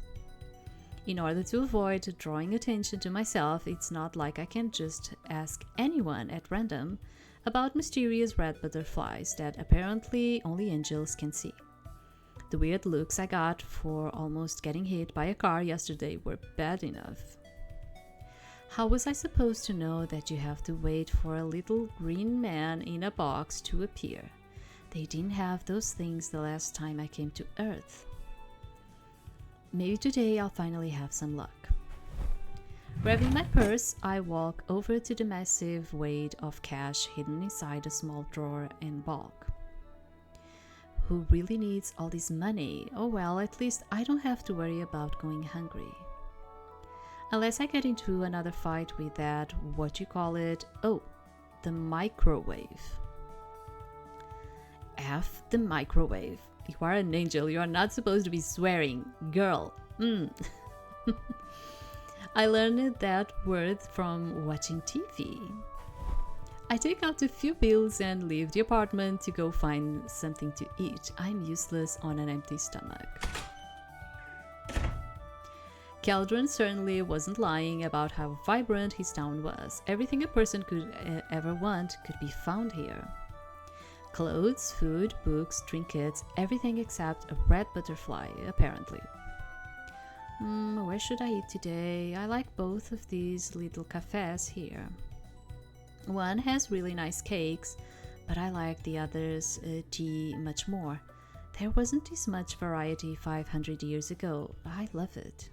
[SPEAKER 1] In order to avoid drawing attention to myself, it's not like I can just ask anyone at random about mysterious red butterflies that apparently only angels can see. The weird looks I got for almost getting hit by a car yesterday were bad enough. How was I supposed to know that you have to wait for a little green man in a box to appear? They didn't have those things the last time I came to Earth. Maybe today I'll finally have some luck. Grabbing my purse, I walk over to the massive weight of cash hidden inside a small drawer in bulk. Who really needs all this money? Oh well, at least I don't have to worry about going hungry. Unless I get into another fight with that, the microwave. F the microwave. You are an angel, you are not supposed to be swearing. Girl. I learned that word from watching TV. I take out a few bills and leave the apartment to go find something to eat. I'm useless on an empty stomach. Keldran certainly wasn't lying about how vibrant his town was. Everything a person could ever want could be found here. Clothes, food, books, trinkets, everything except a red butterfly, apparently. Where should I eat today? I like both of these little cafes here. One has really nice cakes, but I like the other's tea much more. There wasn't this much variety 500 years ago. I love it.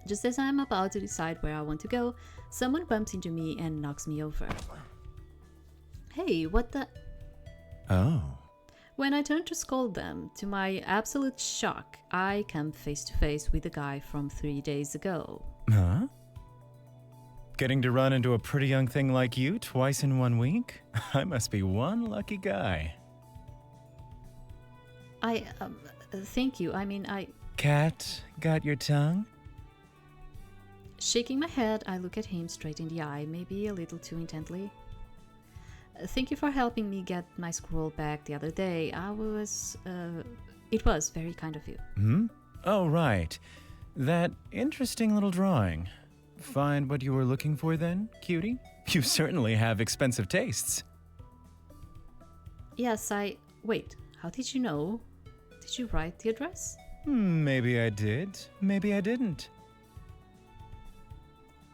[SPEAKER 1] Just as I'm about to decide where I want to go, someone bumps into me and knocks me over. Hey, what the...
[SPEAKER 4] Oh.
[SPEAKER 1] When I turn to scold them, to my absolute shock, I come face to face with the guy from 3 days ago.
[SPEAKER 4] Huh? Getting to run into a pretty young thing like you twice in 1 week? I must be one lucky guy.
[SPEAKER 1] Thank you.
[SPEAKER 4] Cat, got your tongue?
[SPEAKER 1] Shaking my head, I look at him straight in the eye, maybe a little too intently. Thank you for helping me get my scroll back the other day. It was very kind of you.
[SPEAKER 4] Oh, right. That interesting little drawing. Find what you were looking for then, cutie? You certainly have expensive tastes.
[SPEAKER 1] Yes, Wait, how did you know? Did you write the address?
[SPEAKER 4] Maybe I did. Maybe I didn't.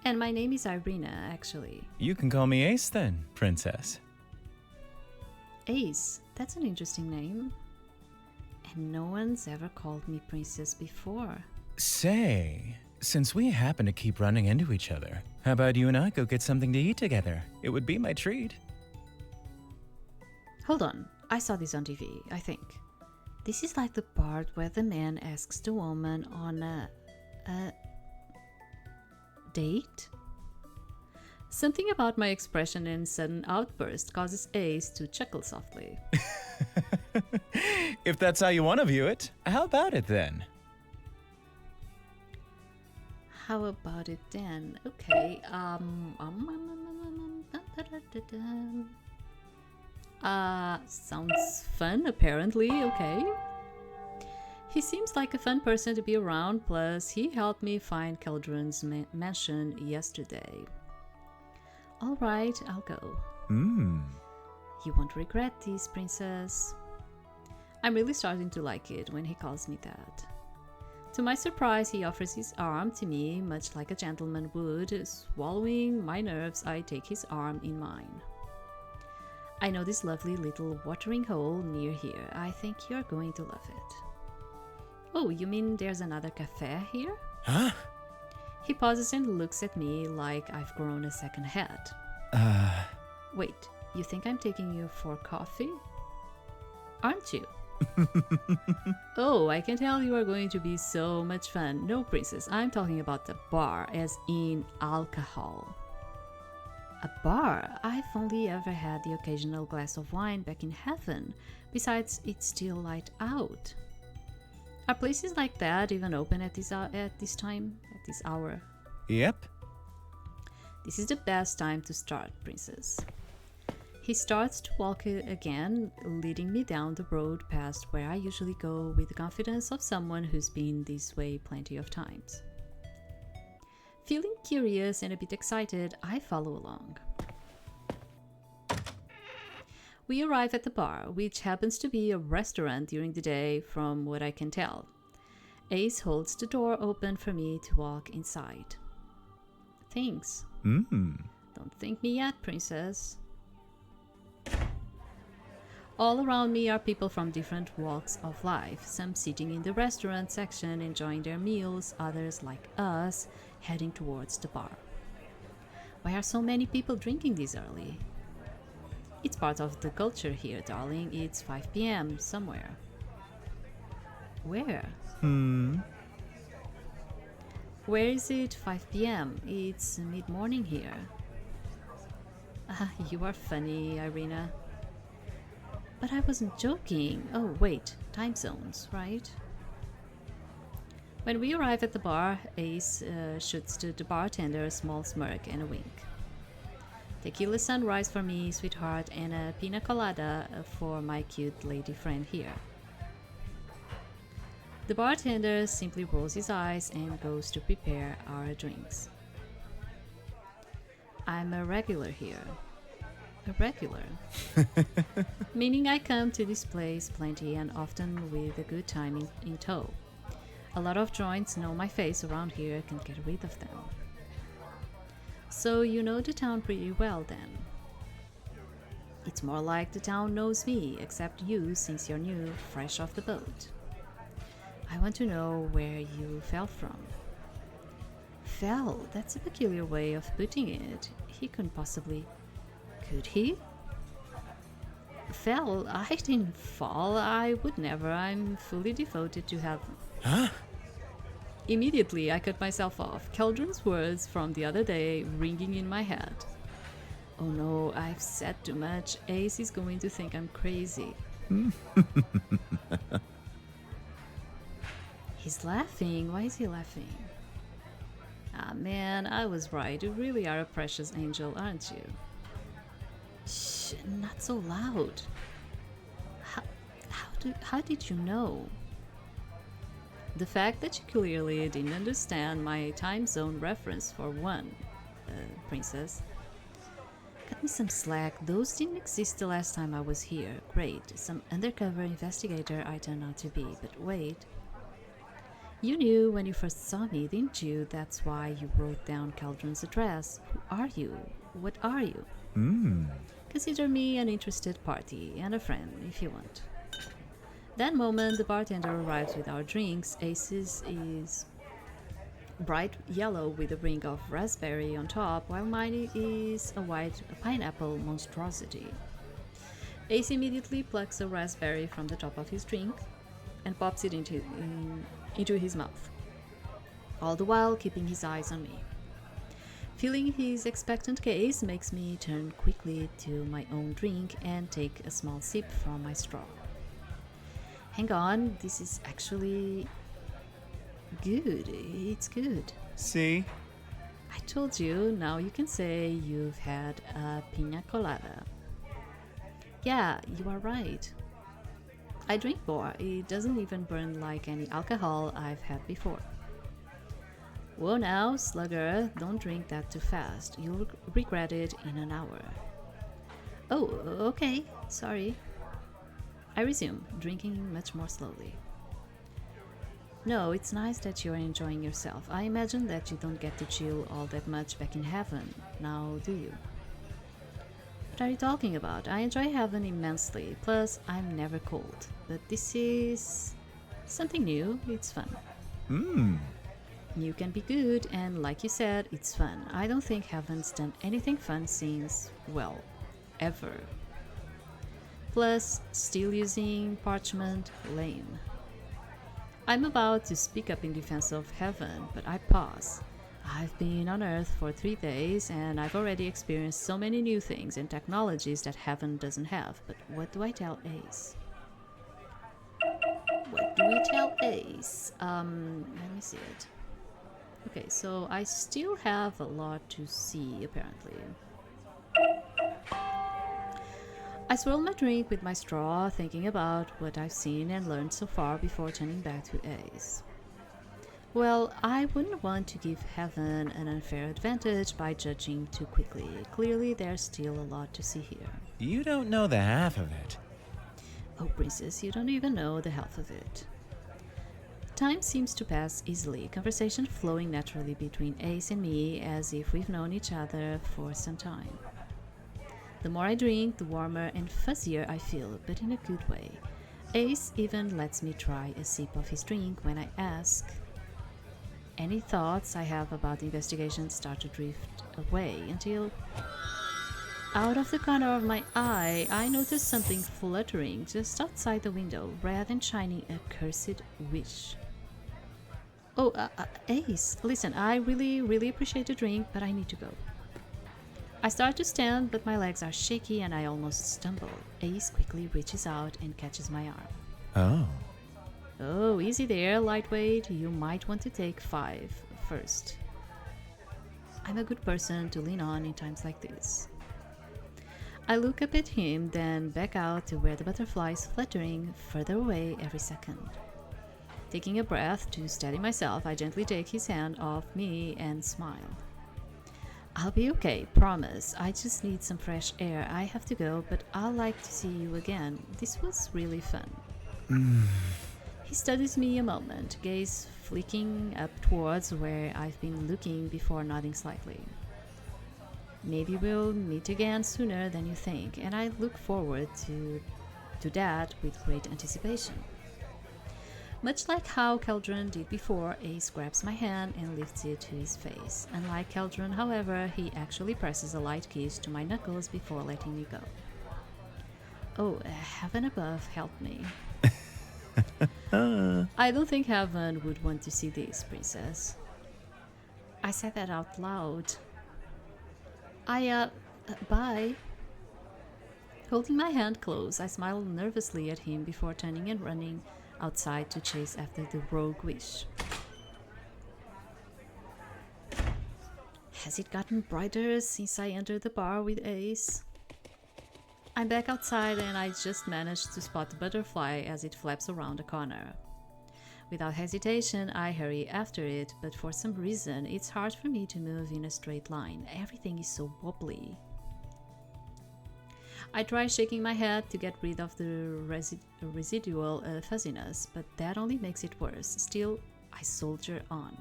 [SPEAKER 1] And my name is Irina, actually.
[SPEAKER 4] You can call me Ace then, princess.
[SPEAKER 1] Ace, that's an interesting name. And no one's ever called me princess before.
[SPEAKER 4] Say, Since we happen to keep running into each other, how about you and I go get something to eat together? It would be my treat.
[SPEAKER 1] Hold on, I saw this on TV, I think. This is like the part where the man asks the woman on a date? Something about my expression and sudden outburst causes Ace to chuckle softly.
[SPEAKER 4] If that's how you want to view it, how about it then?
[SPEAKER 1] How about it then? Okay, sounds fun, apparently, okay. He seems like a fun person to be around, plus he helped me find Keldran's mansion yesterday. Alright, I'll go. You won't regret this, princess. I'm really starting to like it when he calls me that. To my surprise, he offers his arm to me, much like a gentleman would. Swallowing my nerves, I take his arm in mine. I know this lovely little watering hole near here. I think you're going to love it. Oh, you mean there's another cafe here?
[SPEAKER 4] Huh?
[SPEAKER 1] He pauses and looks at me like I've grown a second head. Wait, you think I'm taking you for coffee? Aren't you? Oh, I can tell you are going to be so much fun. No, princess, I'm talking about the bar, as in alcohol. A bar? I've only ever had the occasional glass of wine back in heaven. Besides, it's still light out. Are places like that even open at this hour?
[SPEAKER 4] Yep.
[SPEAKER 1] This is the best time to start, princess. He starts to walk again, leading me down the road past where I usually go with the confidence of someone who's been this way plenty of times. Feeling curious and a bit excited, I follow along. We arrive at the bar, which happens to be a restaurant during the day from what I can tell. Ace holds the door open for me to walk inside. Thanks. Don't thank me yet, princess. All around me are people from different walks of life, some sitting in the restaurant section enjoying their meals, others like us heading towards the bar. Why are so many people drinking this early? It's part of the culture here, darling. It's 5 p.m. somewhere. Where? Where is it 5 p.m.? It's mid-morning here. You are funny, Irina. But I wasn't joking. Oh, wait. Time zones, right? When we arrive at the bar, Ace shoots to the bartender a small smirk and a wink. Tequila sunrise for me, sweetheart, and a pina colada for my cute lady friend here. The bartender simply rolls his eyes and goes to prepare our drinks. I'm a regular here. A regular. Meaning I come to this place plenty and often with a good time in tow. A lot of joints know my face around here, can't get rid of them. So you know the town pretty well then. It's more like the town knows me, except you since you're new, fresh off the boat. I want to know where you fell from. Fell? That's a peculiar way of putting it. He couldn't possibly... Could he? Fell? I didn't fall. I would never. I'm fully devoted to heaven.
[SPEAKER 4] Huh?
[SPEAKER 1] Immediately, I cut myself off. Keldran's words from the other day ringing in my head. Oh no, I've said too much. Ace is going to think I'm crazy. He's laughing. Why is he laughing? Ah man, I was right. You really are a precious angel, aren't you? Shh, not so loud. How did you know? The fact that you clearly didn't understand my time zone reference for one, princess. Cut me some slack. Those didn't exist the last time I was here. Great. Some undercover investigator I turned out to be. But wait. You knew when you first saw me, didn't you? That's why you wrote down Keldran's address. Who are you? What are you? Consider me an interested party and a friend, if you want. That moment, the bartender arrives with our drinks. Ace's is bright yellow with a ring of raspberry on top, while mine is a white pineapple monstrosity. Ace immediately plucks a raspberry from the top of his drink and pops it into his mouth, all the while keeping his eyes on me. Feeling his expectant gaze makes me turn quickly to my own drink and take a small sip from my straw. Hang on, this is actually good. It's good.
[SPEAKER 4] See?
[SPEAKER 1] I told you, now you can say you've had a pina colada. Yeah, you are right. I drink more. It doesn't even burn like any alcohol I've had before. Whoa now, slugger, don't drink that too fast. You'll regret it in an hour. Oh, okay, sorry. I resume, drinking much more slowly. No, it's nice that you're enjoying yourself. I imagine that you don't get to chill all that much back in heaven, now do you? What are you talking about? I enjoy heaven immensely, plus I'm never cold. But this is something new, it's fun. New can be good, and like you said, it's fun. I don't think heaven's done anything fun since, well, ever. Plus, still using parchment, lame. I'm about to speak up in defense of heaven, but I pause. I've been on Earth for 3 days, and I've already experienced so many new things and technologies that heaven doesn't have. But what do I tell Ace? What do we tell Ace? Let me see it. Okay, so I still have a lot to see, apparently. I swirl my drink with my straw, thinking about what I've seen and learned so far before turning back to Ace. Well, I wouldn't want to give heaven an unfair advantage by judging too quickly. Clearly, there's still a lot to see here.
[SPEAKER 4] You don't know the half of it.
[SPEAKER 1] Oh, princess, you don't even know the half of it. Time seems to pass easily, conversation flowing naturally between Ace and me as if we've known each other for some time. The more I drink, the warmer and fuzzier I feel, but in a good way. Ace even lets me try a sip of his drink when I ask. Any thoughts I have about the investigation start to drift away until, out of the corner of my eye, I notice something fluttering just outside the window, red and shining, a cursed wish. Oh, Ace, listen, I really appreciate the drink, but I need to go. I start to stand, but my legs are shaky and I almost stumble. Ace quickly reaches out and catches my arm.
[SPEAKER 4] Oh.
[SPEAKER 1] Oh, easy there, lightweight. You might want to take 5 first. I'm a good person to lean on in times like this. I look up at him, then back out to where the butterfly is fluttering further away every second. Taking a breath to steady myself, I gently take his hand off me and smile. I'll be okay, promise. I just need some fresh air. I have to go, but I'll like to see you again. This was really fun. He studies me a moment, gaze flicking up towards where I've been looking before nodding slightly. Maybe we'll meet again sooner than you think, and I look forward to that with great anticipation. Much like how Keldran did before, Ace grabs my hand and lifts it to his face. Unlike Keldran, however, he actually presses a light kiss to my knuckles before letting me go. Oh, heaven above, help me. I don't think heaven would want to see this, princess. I said that out loud. Bye. Holding my hand close, I smile nervously at him before turning and running outside to chase after the rogue wish. Has it gotten brighter since I entered the bar with Ace? I'm back outside and I just managed to spot the butterfly as it flaps around a corner. Without hesitation, I hurry after it, but for some reason, it's hard for me to move in a straight line. Everything is so wobbly. I try shaking my head to get rid of the residual fuzziness, but that only makes it worse. Still, I soldier on.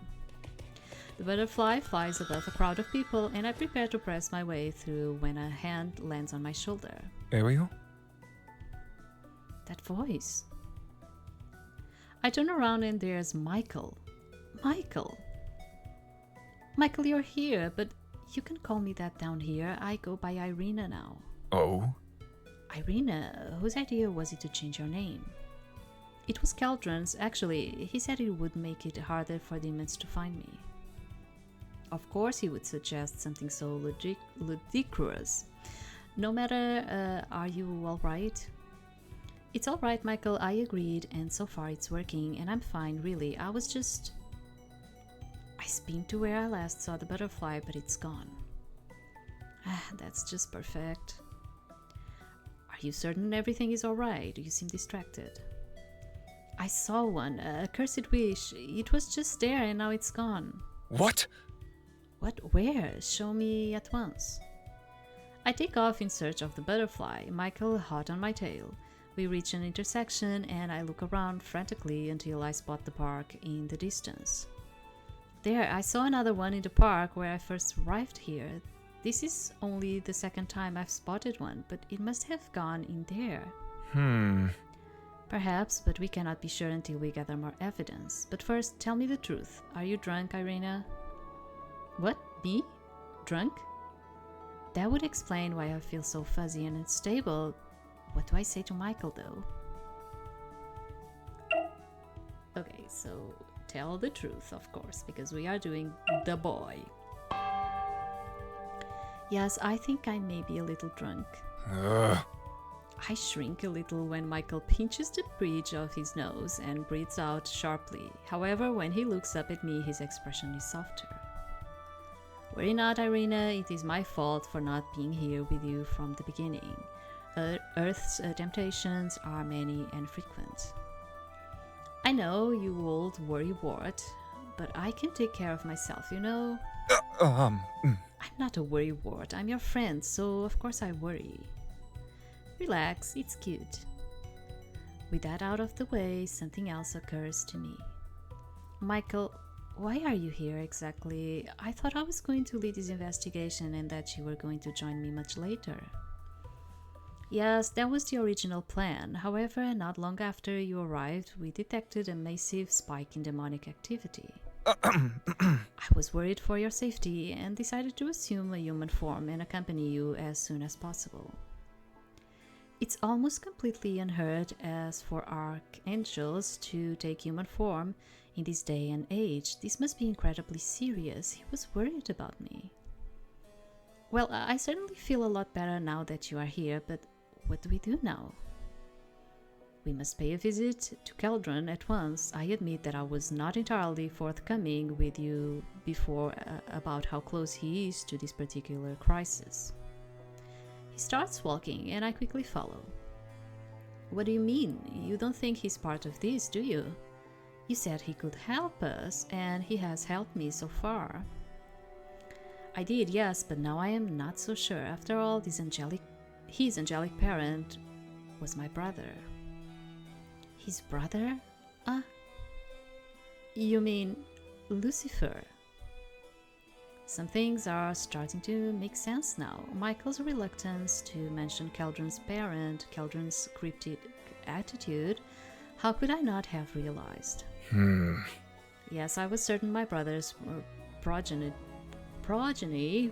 [SPEAKER 1] The butterfly flies above a crowd of people, and I prepare to press my way through when a hand lands on my shoulder.
[SPEAKER 2] Ariel?
[SPEAKER 1] That voice. I turn around and there's Michael. Michael! Michael, you're here, but you can call me that down here. I go by Irina now.
[SPEAKER 2] Oh?
[SPEAKER 1] Irina? Whose idea was it to change your name? It was Keldran's. Actually, he said it would make it harder for demons to find me. Of course he would suggest something so ludicrous. No matter, are you alright? It's alright, Michael, I agreed, and so far it's working, and I'm fine, really. I spin to where I last saw the butterfly, but it's gone. That's just perfect. Are you certain everything is alright? You seem distracted. I saw one, a cursed wish. It was just there and now it's gone.
[SPEAKER 2] What?
[SPEAKER 1] What? Where? Show me at once. I take off in search of the butterfly, Michael hot on my tail. We reach an intersection and I look around frantically until I spot the park in the distance. There, I saw another one in the park where I first arrived here. This is only the second time I've spotted one, but it must have gone in there. Perhaps, but we cannot be sure until we gather more evidence. But first, tell me the truth. Are you drunk, Irina? What? Me? Drunk? That would explain why I feel so fuzzy and unstable. What do I say to Michael, though? Okay, so tell the truth, of course, because we are doing the boy. Yes, I think I may be a little drunk. I shrink a little when Michael pinches the bridge of his nose and breathes out sharply. However, when he looks up at me, his expression is softer. Worry not, Irina, it is my fault for not being here with you from the beginning. Earth's temptations are many and frequent. I know, you old worrywart, but I can take care of myself, you know? I'm not a worrywart, I'm your friend, so of course I worry. Relax, it's cute. With that out of the way, something else occurs to me. Michael, why are you here exactly? I thought I was going to lead this investigation and that you were going to join me much later. Yes, that was the original plan. However, not long after you arrived, we detected a massive spike in demonic activity. I was worried for your safety and decided to assume a human form and accompany you as soon as possible. It's almost completely unheard as for archangels to take human form in this day and age. This must be incredibly serious. He was worried about me. Well, I certainly feel a lot better now that you are here, but what do we do now? We must pay a visit to Keldran at once. I admit that I was not entirely forthcoming with you before about how close he is to this particular crisis. He starts walking and I quickly follow. What do you mean? You don't think he's part of this, do you? You said he could help us and he has helped me so far. I did, yes, but now I am not so sure. After all, his angelic parent was my brother. His brother? You mean Lucifer? Some things are starting to make sense now. Michael's reluctance to mention Keldran's parent, Keldran's cryptic attitude, how could I not have realized? Yes, I was certain my brother's progeny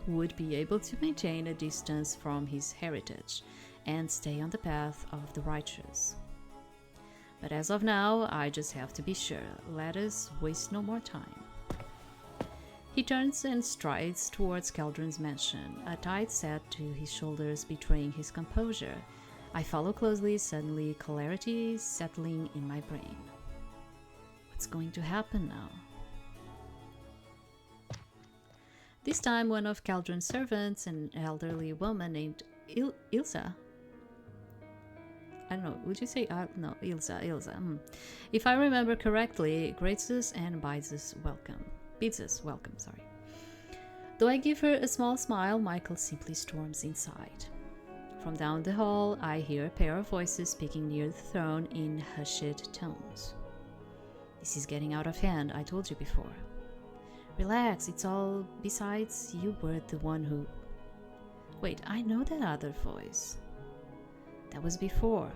[SPEAKER 1] would be able to maintain a distance from his heritage and stay on the path of the righteous. But as of now, I just have to be sure. Let us waste no more time. He turns and strides towards Keldran's mansion, a tight set to his shoulders betraying his composure. I follow closely, suddenly clarity settling in my brain. What's going to happen now? This time one of Keldran's servants, an elderly woman named Ilsa. I don't know, would you say, no, Ilsa. If I remember correctly, greets us and bids us welcome. Though I give her a small smile, Michael simply storms inside. From down the hall, I hear a pair of voices speaking near the throne in hushed tones. This is getting out of hand, I told you before. Relax, it's all... Besides, you were the one who... Wait, I know that other voice. That was before.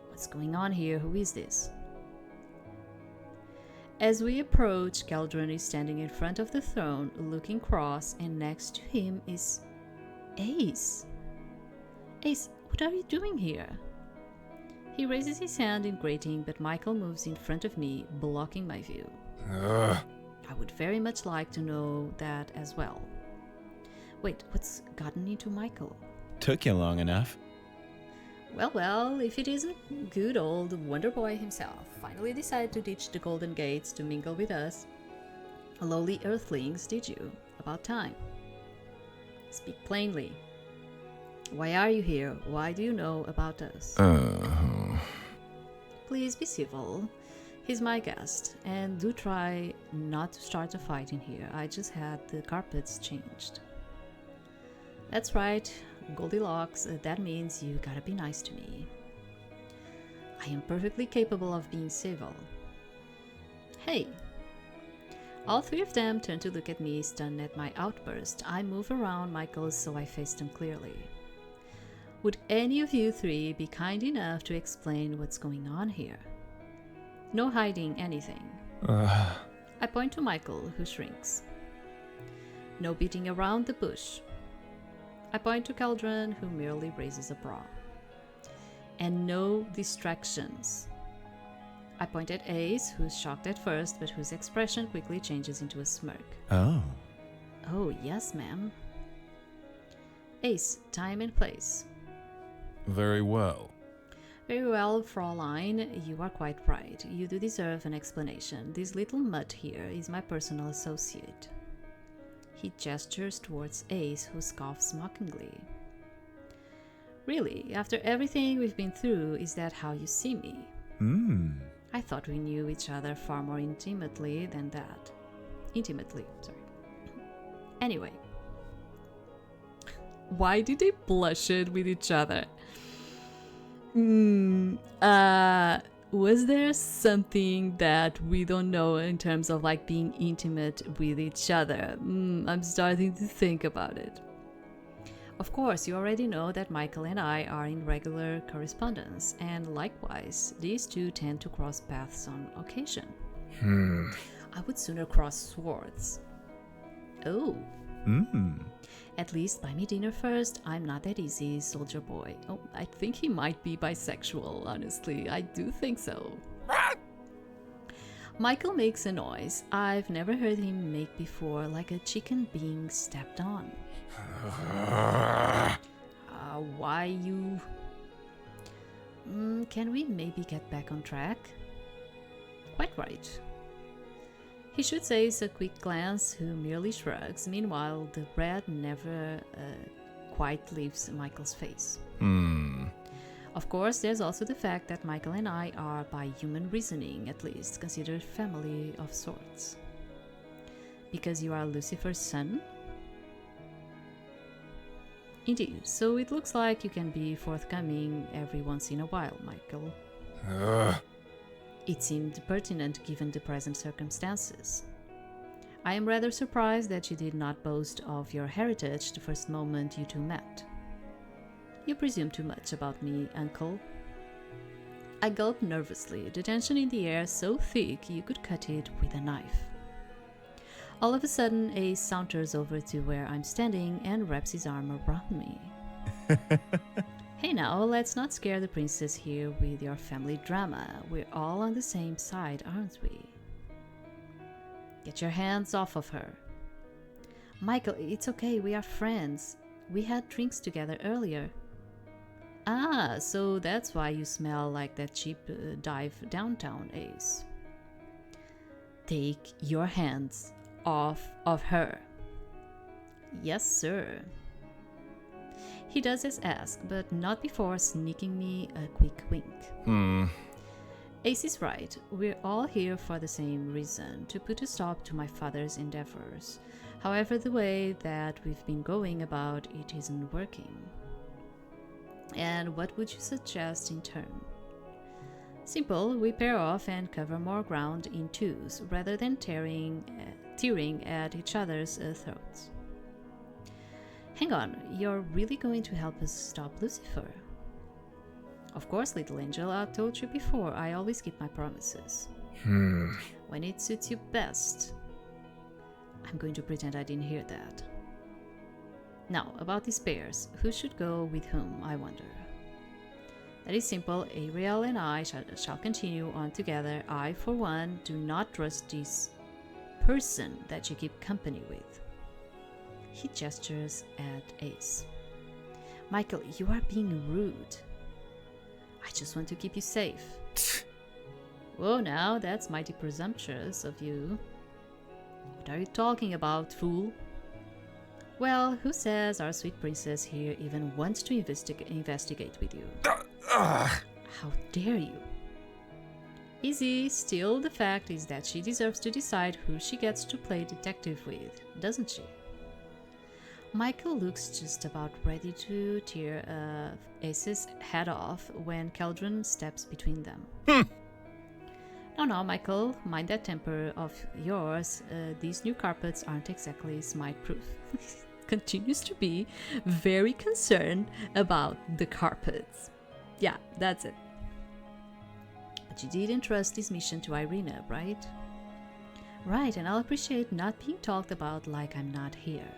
[SPEAKER 1] What's going on here? Who is this? As we approach, Keldran is standing in front of the throne, looking cross, and next to him is Ace. Ace, what are you doing here? He raises his hand in greeting, but Michael moves in front of me, blocking my view. I would very much like to know that as well. Wait, what's gotten into Michael?
[SPEAKER 4] Took you long enough.
[SPEAKER 1] Well, if it isn't good old Wonder Boy himself, finally decided to ditch the Golden Gates to mingle with us. Lowly Earthlings, did you? About time. Speak plainly. Why are you here? Why do you know about us? Please be civil. He's my guest, and do try not to start a fight in here. I just had the carpets changed. That's right, Goldilocks, that means you gotta be nice to me. I am perfectly capable of being civil. Hey! All three of them turn to look at me, stunned at my outburst. I move around Michael so I face them clearly. Would any of you three be kind enough to explain what's going on here? No hiding anything. I point to Michael, who shrinks. No beating around the bush. I point to Keldran, who merely raises a brow. And no distractions. I point at Ace, who's shocked at first, but whose expression quickly changes into a smirk.
[SPEAKER 4] Oh.
[SPEAKER 1] Oh, yes, ma'am. Ace, time and place.
[SPEAKER 3] Very well.
[SPEAKER 1] Very well, Fraulein, you are quite right. You do deserve an explanation. This little mutt here is my personal associate. He gestures towards Ace, who scoffs mockingly. Really, after everything we've been through, is that how you see me? I thought we knew each other far more intimately than that. Anyway. Why did they blush it with each other? Was there something that we don't know in terms of like being intimate with each other? I'm starting to think about it. Of course, you already know that Michael and I are in regular correspondence, and likewise, these two tend to cross paths on occasion. I would sooner cross swords. Oh. At least buy me dinner first. I'm not that easy, soldier boy. Oh, I think he might be bisexual, honestly. I do think so. Michael makes a noise I've never heard him make before, like a chicken being stepped on. Why you... Can we maybe get back on track? Quite right. He shoots Ace a quick glance, who merely shrugs. Meanwhile, the red never quite leaves Michael's face. Of course, there's also the fact that Michael and I are, by human reasoning at least, considered family of sorts. Because you are Lucifer's son? Indeed, so it looks like you can be forthcoming every once in a while, Michael. It seemed pertinent given the present circumstances. I am rather surprised that you did not boast of your heritage the first moment you two met. You presume too much about me, uncle. I gulp nervously, the tension in the air so thick you could cut it with a knife. All of a sudden, Ace saunters over to where I'm standing and wraps his arm around me. Hey now, let's not scare the princess here with your family drama. We're all on the same side, aren't we? Get your hands off of her. Michael, it's okay, we are friends. We had drinks together earlier. Ah, so that's why you smell like that cheap dive downtown, Ace. Take your hands off of her. Yes, sir. He does as asked, but not before sneaking me a quick wink. Ace is right. We're all here for the same reason, to put a stop to my father's endeavors. However, the way that we've been going about it isn't working. And what would you suggest in turn? Simple, we pair off and cover more ground in twos, rather than tearing at each other's throats. Hang on, you're really going to help us stop Lucifer? Of course, little angel, I told you before, I always keep my promises. when it suits you best. I'm going to pretend I didn't hear that. Now, about these pairs. Who should go with whom, I wonder? That is simple. Ariel and I shall continue on together. I, for one, do not trust this person that you keep company with. He gestures at Ace. Michael, you are being rude. I just want to keep you safe. Whoa, now, that's mighty presumptuous of you. What are you talking about, fool? Well, who says our sweet princess here even wants to investigate with you? How dare you? Easy, still the fact is that she deserves to decide who she gets to play detective with, doesn't she? Michael looks just about ready to tear Ace's head off when Keldran steps between them. No, Michael, mind that temper of yours. These new carpets aren't exactly smite-proof. Continues to be very concerned about the carpets. Yeah, that's it. But you did entrust this mission to Irina, right? Right, and I'll appreciate not being talked about like I'm not here.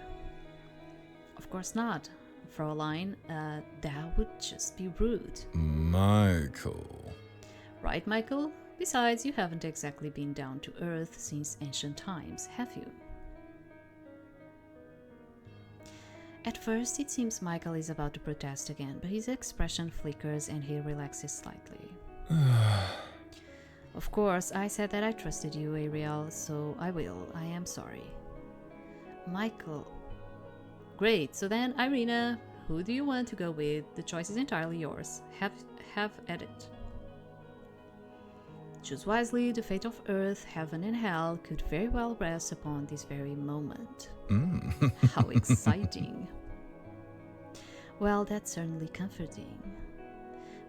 [SPEAKER 1] Of course not, Fraulein. That would just be rude.
[SPEAKER 3] Michael.
[SPEAKER 1] Right, Michael? Besides, you haven't exactly been down to earth since ancient times, have you? At first, it seems Michael is about to protest again, but his expression flickers and he relaxes slightly. Of course, I said that I trusted you, Ariel, so I will. I am sorry. Michael. Great, so then, Irina, who do you want to go with? The choice is entirely yours. Have at it. Choose wisely. The fate of Earth, Heaven, and Hell could very well rest upon this very moment. How exciting. Well, that's certainly comforting.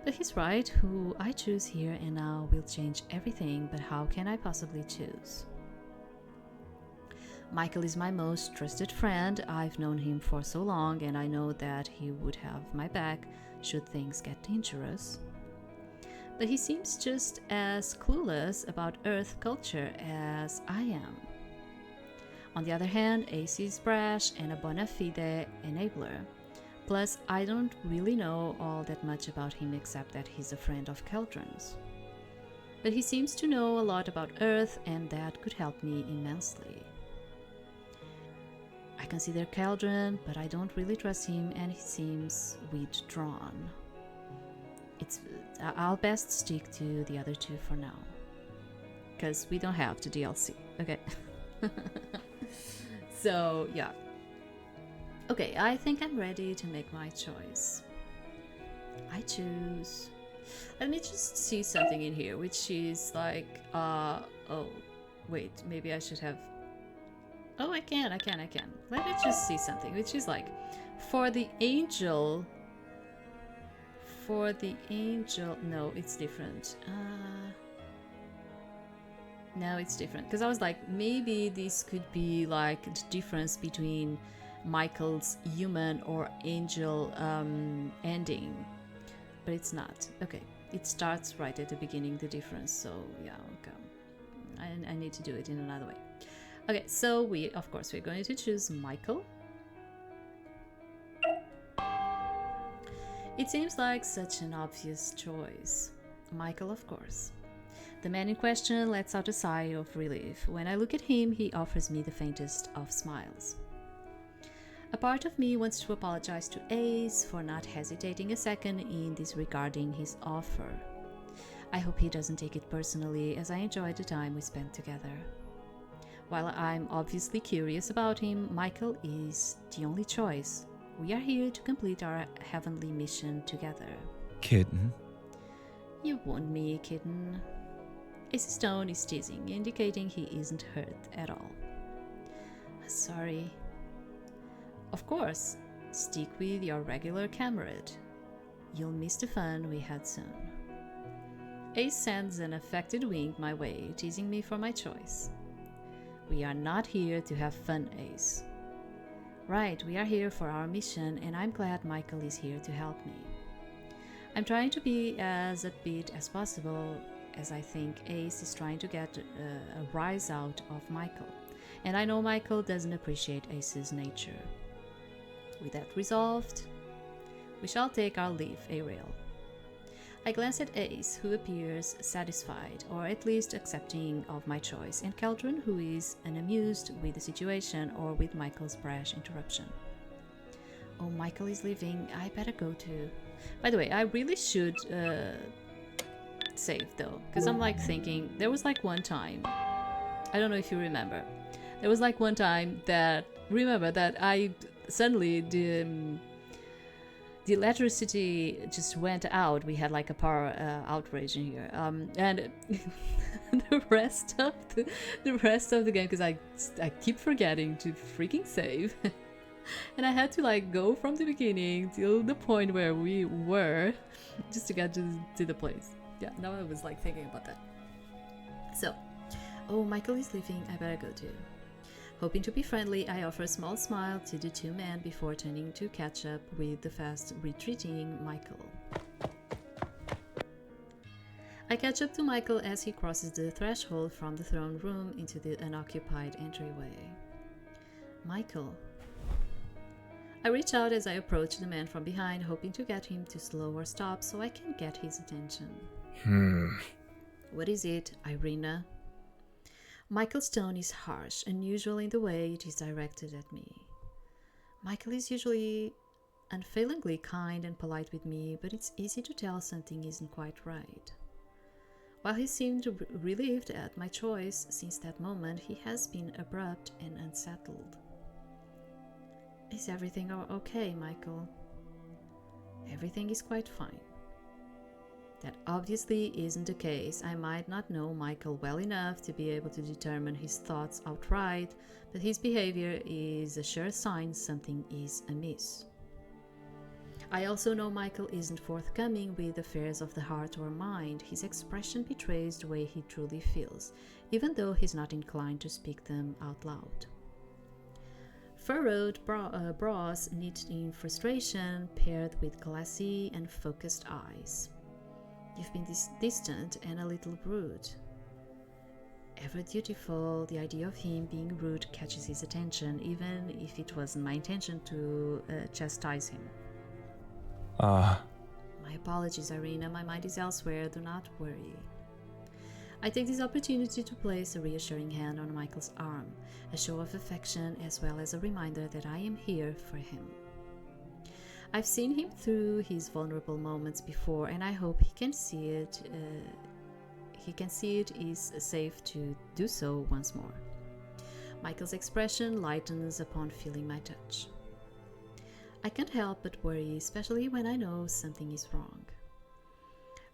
[SPEAKER 1] But he's right. Who I choose here and now will change everything, but how can I possibly choose? Michael is my most trusted friend. I've known him for so long, and I know that he would have my back should things get dangerous. But he seems just as clueless about Earth culture as I am. On the other hand, Ace is brash and a bona fide enabler. Plus, I don't really know all that much about him except that he's a friend of Keldran's. But he seems to know a lot about Earth, and that could help me immensely. I consider Keldran, but I don't really trust him, and he seems withdrawn. I'll best stick to the other two for now, because we don't have the DLC, okay? So, yeah. Okay, I think I'm ready to make my choice. I choose... Let me just see something in here, which is like, oh, wait, maybe I should have... Oh, I can. Let me just see something, which is like, for the angel, no, it's different. No, it's different, because I was like, maybe this could be like the difference between Michael's human or angel ending, but it's not. Okay, it starts right at the beginning, the difference, so yeah, okay. I need to do it in another way. Okay, so of course, we're going to choose Michael. It seems like such an obvious choice. Michael, of course. The man in question lets out a sigh of relief. When I look at him, he offers me the faintest of smiles. A part of me wants to apologize to Ace for not hesitating a second in disregarding his offer. I hope he doesn't take it personally, as I enjoyed the time we spent together. While I'm obviously curious about him, Michael is the only choice. We are here to complete our heavenly mission together.
[SPEAKER 4] Kitten.
[SPEAKER 1] You wound me, kitten. Ace's tone is teasing, indicating he isn't hurt at all. Sorry. Of course, stick with your regular comrade. You'll miss the fun we had soon. Ace sends an affected wink my way, teasing me for my choice. We are not here to have fun, Ace. Right, we are here for our mission, and I'm glad Michael is here to help me. I'm trying to be as upbeat as possible, as I think Ace is trying to get a rise out of Michael. And I know Michael doesn't appreciate Ace's nature. With that resolved, we shall take our leave, Ariel. I glance at Ace, who appears satisfied, or at least accepting of my choice, and Keldran, who is unamused with the situation or with Michael's brash interruption. Oh, Michael is leaving. I better go too. By the way, I really should save though, because I'm like thinking, there was like one time, I don't know if you remember, there was like one time that, remember that I suddenly, the electricity just went out. We had like a power outrage in here, and the rest of the game, because I keep forgetting to freaking save, and I had to like go from the beginning till the point where we were, just to get to the place. Yeah, now I was like thinking about that. So, oh, Michael is leaving. I better go too. Hoping to be friendly, I offer a small smile to the two men before turning to catch up with the fast retreating Michael. I catch up to Michael as he crosses the threshold from the throne room into the unoccupied entryway. Michael. I reach out as I approach the man from behind, hoping to get him to slow or stop so I can get his attention. What is it, Irina? Michael's tone is harsh, unusual in the way it is directed at me. Michael is usually unfailingly kind and polite with me, but it's easy to tell something isn't quite right. While he seemed relieved at my choice, since that moment he has been abrupt and unsettled. Is everything okay, Michael? Everything is quite fine. That obviously isn't the case. I might not know Michael well enough to be able to determine his thoughts outright, but his behavior is a sure sign something is amiss. I also know Michael isn't forthcoming with affairs of the heart or mind. His expression betrays the way he truly feels, even though he's not inclined to speak them out loud. Furrowed brows knit in frustration, paired with glassy and focused eyes. You've been distant and a little rude. Ever dutiful, the idea of him being rude catches his attention, even if it wasn't my intention to chastise him. My apologies, Irina. My mind is elsewhere. Do not worry. I take this opportunity to place a reassuring hand on Michael's arm, a show of affection as well as a reminder that I am here for him. I've seen him through his vulnerable moments before, and I hope he can see it. It is safe to do so once more. Michael's expression lightens upon feeling my touch. I can't help but worry, especially when I know something is wrong.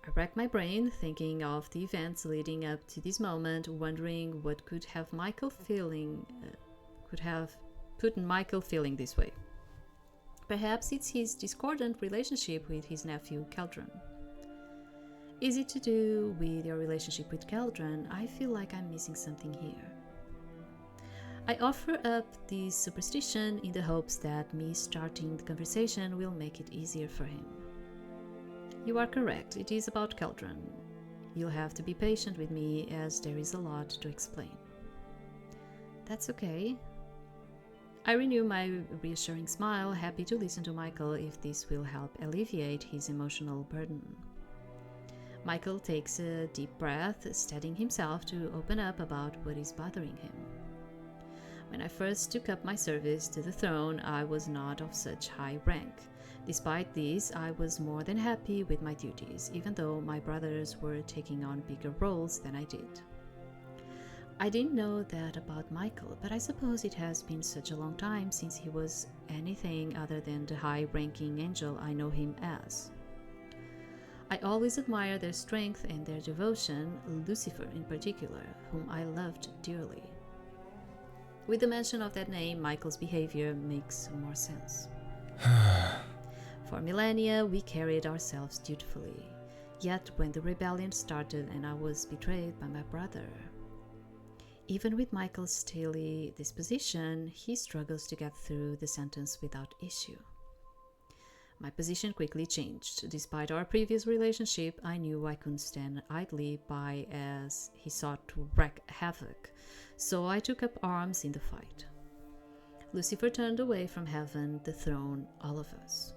[SPEAKER 1] I rack my brain, thinking of the events leading up to this moment, wondering what could have put Michael feeling this way. Perhaps it's his discordant relationship with his nephew Keldran. Is it to do with your relationship with Keldran? I feel like I'm missing something here. I offer up this superstition in the hopes that me starting the conversation will make it easier for him. You are correct, it is about Keldran. You'll have to be patient with me as there is a lot to explain. That's okay. I renew my reassuring smile, happy to listen to Michael if this will help alleviate his emotional burden. Michael takes a deep breath, steadying himself to open up about what is bothering him. When I first took up my service to the throne, I was not of such high rank. Despite this, I was more than happy with my duties, even though my brothers were taking on bigger roles than I did. I didn't know that about Michael, but I suppose it has been such a long time since he was anything other than the high-ranking angel I know him as. I always admire their strength and their devotion, Lucifer in particular, whom I loved dearly. With the mention of that name, Michael's behavior makes more sense. For millennia, we carried ourselves dutifully. Yet when the rebellion started and I was betrayed by my brother, even with Michael's steely disposition, he struggles to get through the sentence without issue. My position quickly changed. Despite our previous relationship, I knew I couldn't stand idly by as he sought to wreak havoc, so I took up arms in the fight. Lucifer turned away from heaven, the throne, all of us.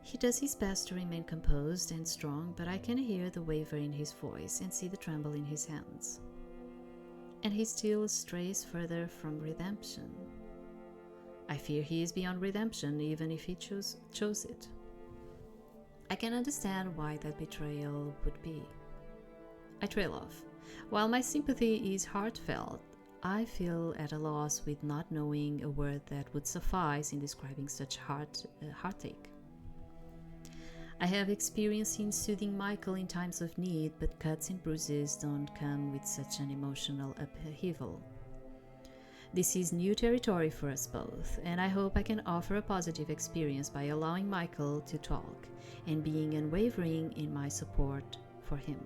[SPEAKER 1] He does his best to remain composed and strong, but I can hear the waver in his voice and see the tremble in his hands. And he still strays further from redemption. I fear he is beyond redemption, even if he chose it. I can understand why that betrayal would be. I trail off. While my sympathy is heartfelt, I feel at a loss with not knowing a word that would suffice in describing such heartache. I have experience in soothing Michael in times of need, but cuts and bruises don't come with such an emotional upheaval. This is new territory for us both, and I hope I can offer a positive experience by allowing Michael to talk and being unwavering in my support for him.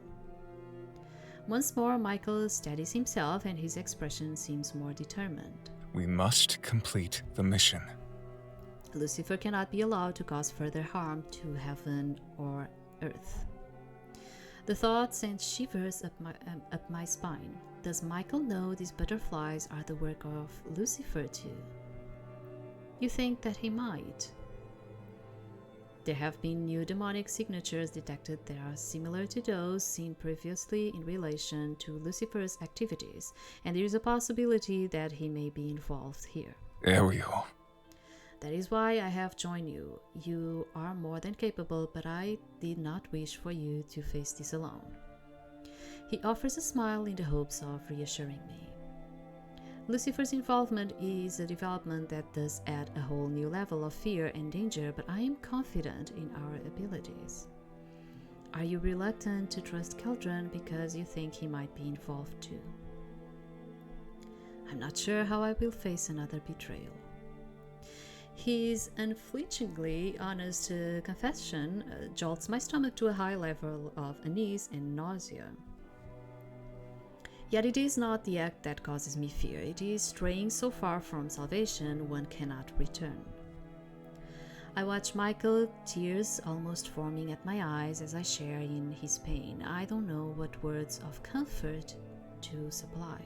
[SPEAKER 1] Once more, Michael steadies himself and his expression seems more determined.
[SPEAKER 2] We must complete the mission.
[SPEAKER 1] Lucifer cannot be allowed to cause further harm to heaven or earth. The thought sends shivers up my spine. Does Michael know these butterflies are the work of Lucifer too? You think that he might? There have been new demonic signatures detected that are similar to those seen previously in relation to Lucifer's activities, and there is a possibility that he may be involved here.
[SPEAKER 2] Ariel.
[SPEAKER 1] That is why I have joined you. You are more than capable, but I did not wish for you to face this alone. He offers a smile in the hopes of reassuring me. Lucifer's involvement is a development that does add a whole new level of fear and danger, but I am confident in our abilities. Are you reluctant to trust Keldran because you think he might be involved too? I'm not sure how I will face another betrayal. His unflinchingly honest confession jolts my stomach to a high level of unease and nausea. Yet it is not the act that causes me fear, it is straying so far from salvation one cannot return. I watch Michael, tears almost forming at my eyes as I share in his pain. I don't know what words of comfort to supply.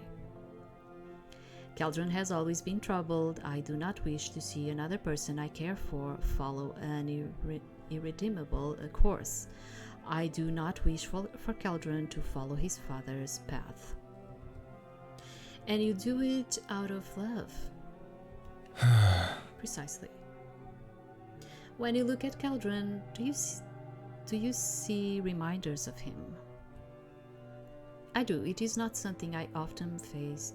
[SPEAKER 1] Keldran has always been troubled. I do not wish to see another person I care for follow an irredeemable course. I do not wish for Keldran to follow his father's path. And you do it out of love. Precisely. When you look at Keldran, do you see reminders of him? I do. It is not something I often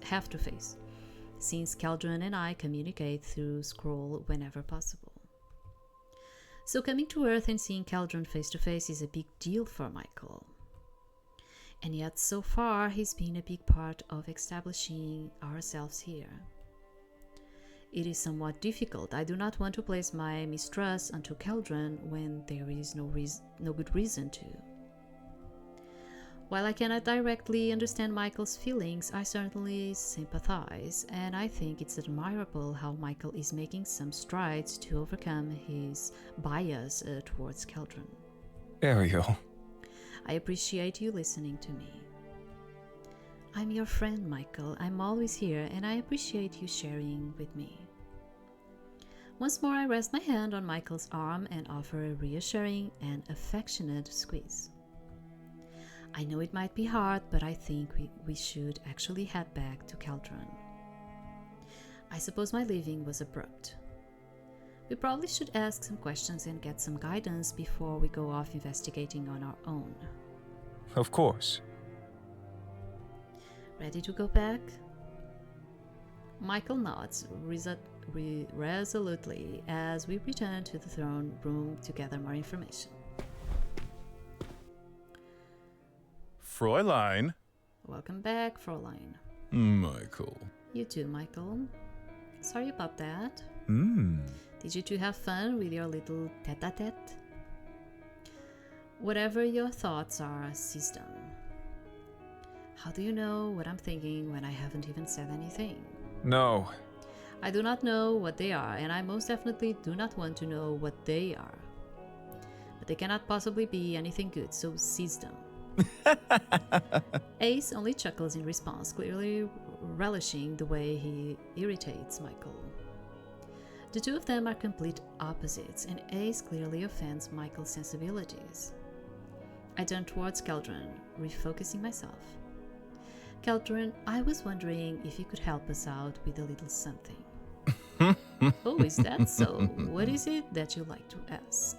[SPEAKER 1] have to face, since Keldran and I communicate through scroll whenever possible. So coming to Earth and seeing Keldran face to face is a big deal for Michael. And yet so far he's been a big part of establishing ourselves here. It is somewhat difficult. I do not want to place my mistrust onto Keldran when there is no good reason to. While I cannot directly understand Michael's feelings, I certainly sympathize, and I think it's admirable how Michael is making some strides to overcome his bias towards Keldran.
[SPEAKER 2] Ariel.
[SPEAKER 1] I appreciate you listening to me. I'm your friend, Michael. I'm always here, and I appreciate you sharing with me. Once more, I rest my hand on Michael's arm and offer a reassuring and affectionate squeeze. I know it might be hard, but I think we should actually head back to Keldran. I suppose my leaving was abrupt. We probably should ask some questions and get some guidance before we go off investigating on our own.
[SPEAKER 2] Of course.
[SPEAKER 1] Ready to go back? Michael nods resolutely as we return to the throne room to gather more information.
[SPEAKER 3] Fräulein.
[SPEAKER 1] Welcome back, Fräulein.
[SPEAKER 3] Michael.
[SPEAKER 1] You too, Michael. Sorry about that.
[SPEAKER 2] Hmm.
[SPEAKER 1] Did you two have fun with your little tete-a-tete? Whatever your thoughts are, seize them. How do you know what I'm thinking when I haven't even said anything?
[SPEAKER 2] No.
[SPEAKER 1] I do not know what they are, and I most definitely do not want to know what they are. But they cannot possibly be anything good, so seize them. Ace only chuckles in response, clearly relishing the way he irritates Michael. The two of them are complete opposites, and Ace clearly offends Michael's sensibilities. I turn towards Keldran, refocusing myself. Keldran, I was wondering if you could help us out with a little something. Oh, is that so? What is it that you like to ask?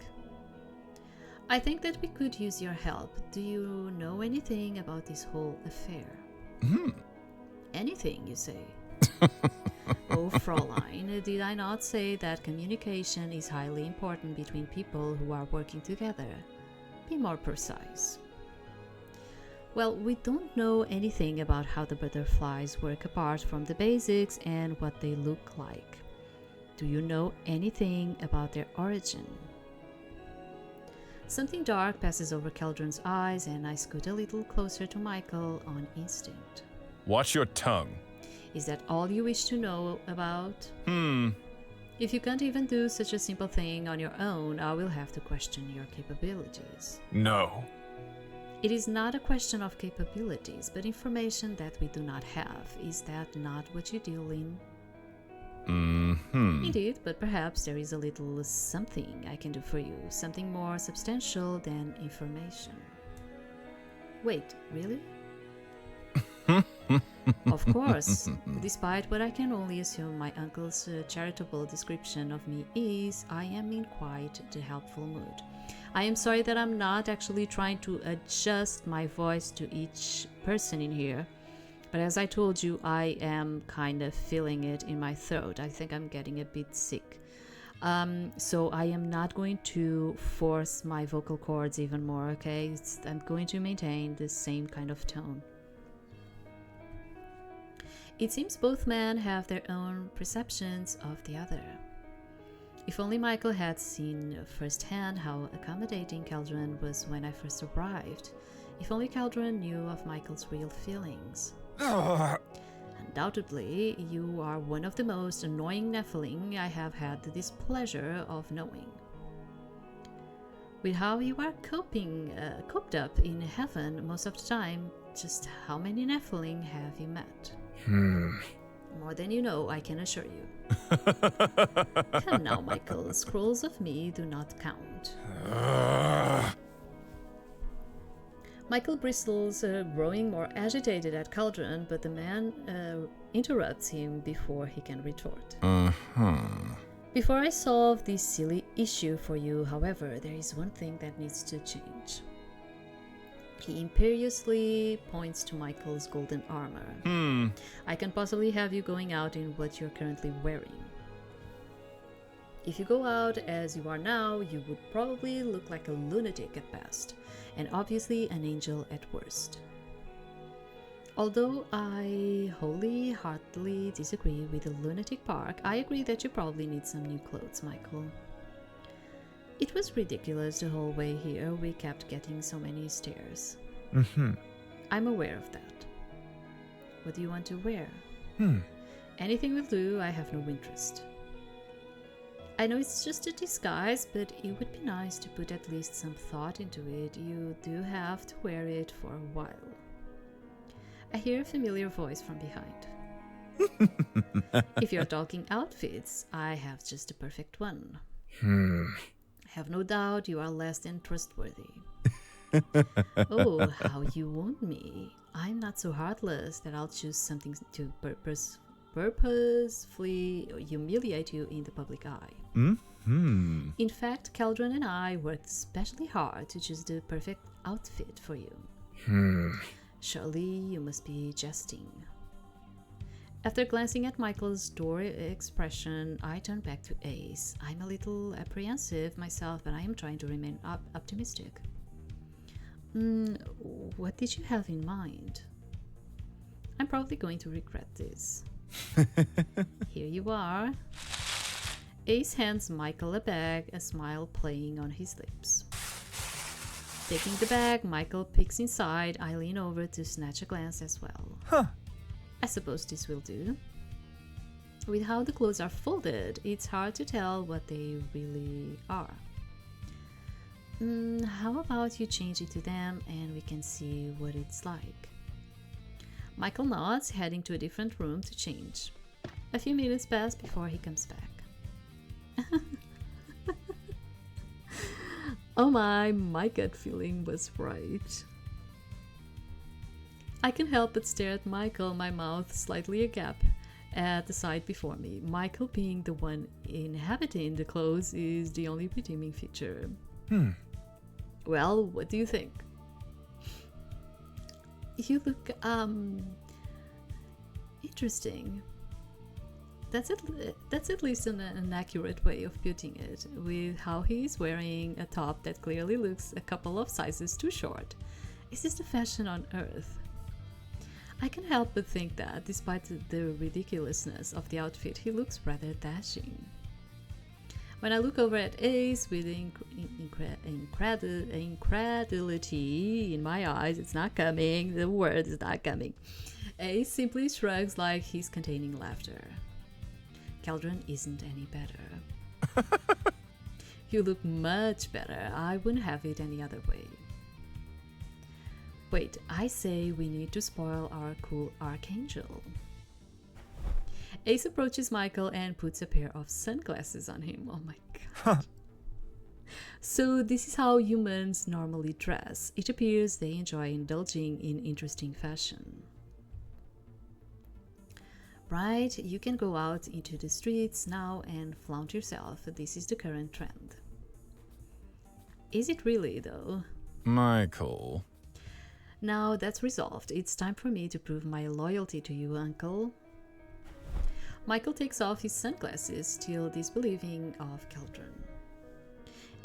[SPEAKER 1] I think that we could use your help. Do you know anything about this whole affair? Anything, you say? Oh, Fräulein, did I not say that communication is highly important between people who are working together? Be more precise. Well, we don't know anything about how the butterflies work apart from the basics and what they look like. Do you know anything about their origin? Something dark passes over Keldran's eyes, and I scoot a little closer to Michael on instinct.
[SPEAKER 3] Watch your tongue.
[SPEAKER 1] Is that all you wish to know about? If you can't even do such a simple thing on your own, I will have to question your capabilities.
[SPEAKER 2] No.
[SPEAKER 1] It is not a question of capabilities, but information that we do not have. Is that not what you deal in? Indeed, but perhaps there is a little something I can do for you, something more substantial than information. Wait, really? Of course, despite what I can only assume my uncle's charitable description of me is, I am in quite the helpful mood. I am sorry that I'm not actually trying to adjust my voice to each person in here, but as I told you, I am kind of feeling it in my throat. I think I'm getting a bit sick. So I am not going to force my vocal cords even more, okay? I'm going to maintain the same kind of tone. It seems both men have their own perceptions of the other. If only Michael had seen firsthand how accommodating Keldran was when I first arrived. If only Keldran knew of Michael's real feelings. Undoubtedly, you are one of the most annoying Nephilim I have had the displeasure of knowing. With how you are coped up in heaven most of the time, just how many Nephilim have you met? More than you know, I can assure you. Come now, Michael, scrolls of me do not count. Michael bristles, growing more agitated at Keldran, but the man interrupts him before he can retort. Before I solve this silly issue for you, however, there is one thing that needs to change. He imperiously points to Michael's golden armor. I can possibly have you going out in what you're currently wearing. If you go out as you are now, you would probably look like a lunatic at best, and obviously an angel at worst. Although I wholeheartedly disagree with the lunatic part, I agree that you probably need some new clothes, Michael. It was ridiculous the whole way here. We kept getting so many stares. I'm aware of that. What do you want to wear? Anything will do. I have no interest. I know it's just a disguise, but it would be nice to put at least some thought into it. You do have to wear it for a while. I hear a familiar voice from behind. If you're talking outfits, I have just the perfect one. Have no doubt you are less than trustworthy. Oh, how you wound me. I'm not so heartless that I'll choose something to purposefully humiliate you in the public eye. In fact, Keldran and I worked especially hard to choose the perfect outfit for you. Surely you must be jesting. After glancing at Michael's door expression, I turn back to Ace. I'm a little apprehensive myself, but I am trying to remain optimistic. What did you have in mind? I'm probably going to regret this. Here you are. Ace hands Michael a bag, a smile playing on his lips. Taking the bag, Michael peeks inside. I lean over to snatch a glance as well. I suppose this will do. With how the clothes are folded, it's hard to tell what they really are. How about you change into them and we can see what it's like? Michael nods, heading to a different room to change. A few minutes pass before he comes back. Oh my gut feeling was right. I can help but stare at Michael, my mouth slightly agape at the side before me. Michael being the one inhabiting the clothes is the only redeeming feature. Well, what do you think? You look, interesting. That's at least an accurate way of putting it, with how he's wearing a top that clearly looks a couple of sizes too short. Is this the fashion on Earth? I can't help but think that, despite the ridiculousness of the outfit, he looks rather dashing. When I look over at Ace with incredulity in my eyes, it's not coming, the word is not coming. Ace simply shrugs like he's containing laughter. Keldran isn't any better. You look much better. I wouldn't have it any other way. Wait, I say we need to spoil our cool Archangel. Ace approaches Michael and puts a pair of sunglasses on him. Oh my god. So this is how humans normally dress. It appears they enjoy indulging in interesting fashion. Right, you can go out into the streets now and flaunt yourself. This is the current trend. Is it really, though?
[SPEAKER 3] Michael.
[SPEAKER 1] Now that's resolved. It's time for me to prove my loyalty to you, Uncle. Michael takes off his sunglasses, still disbelieving of Keldran.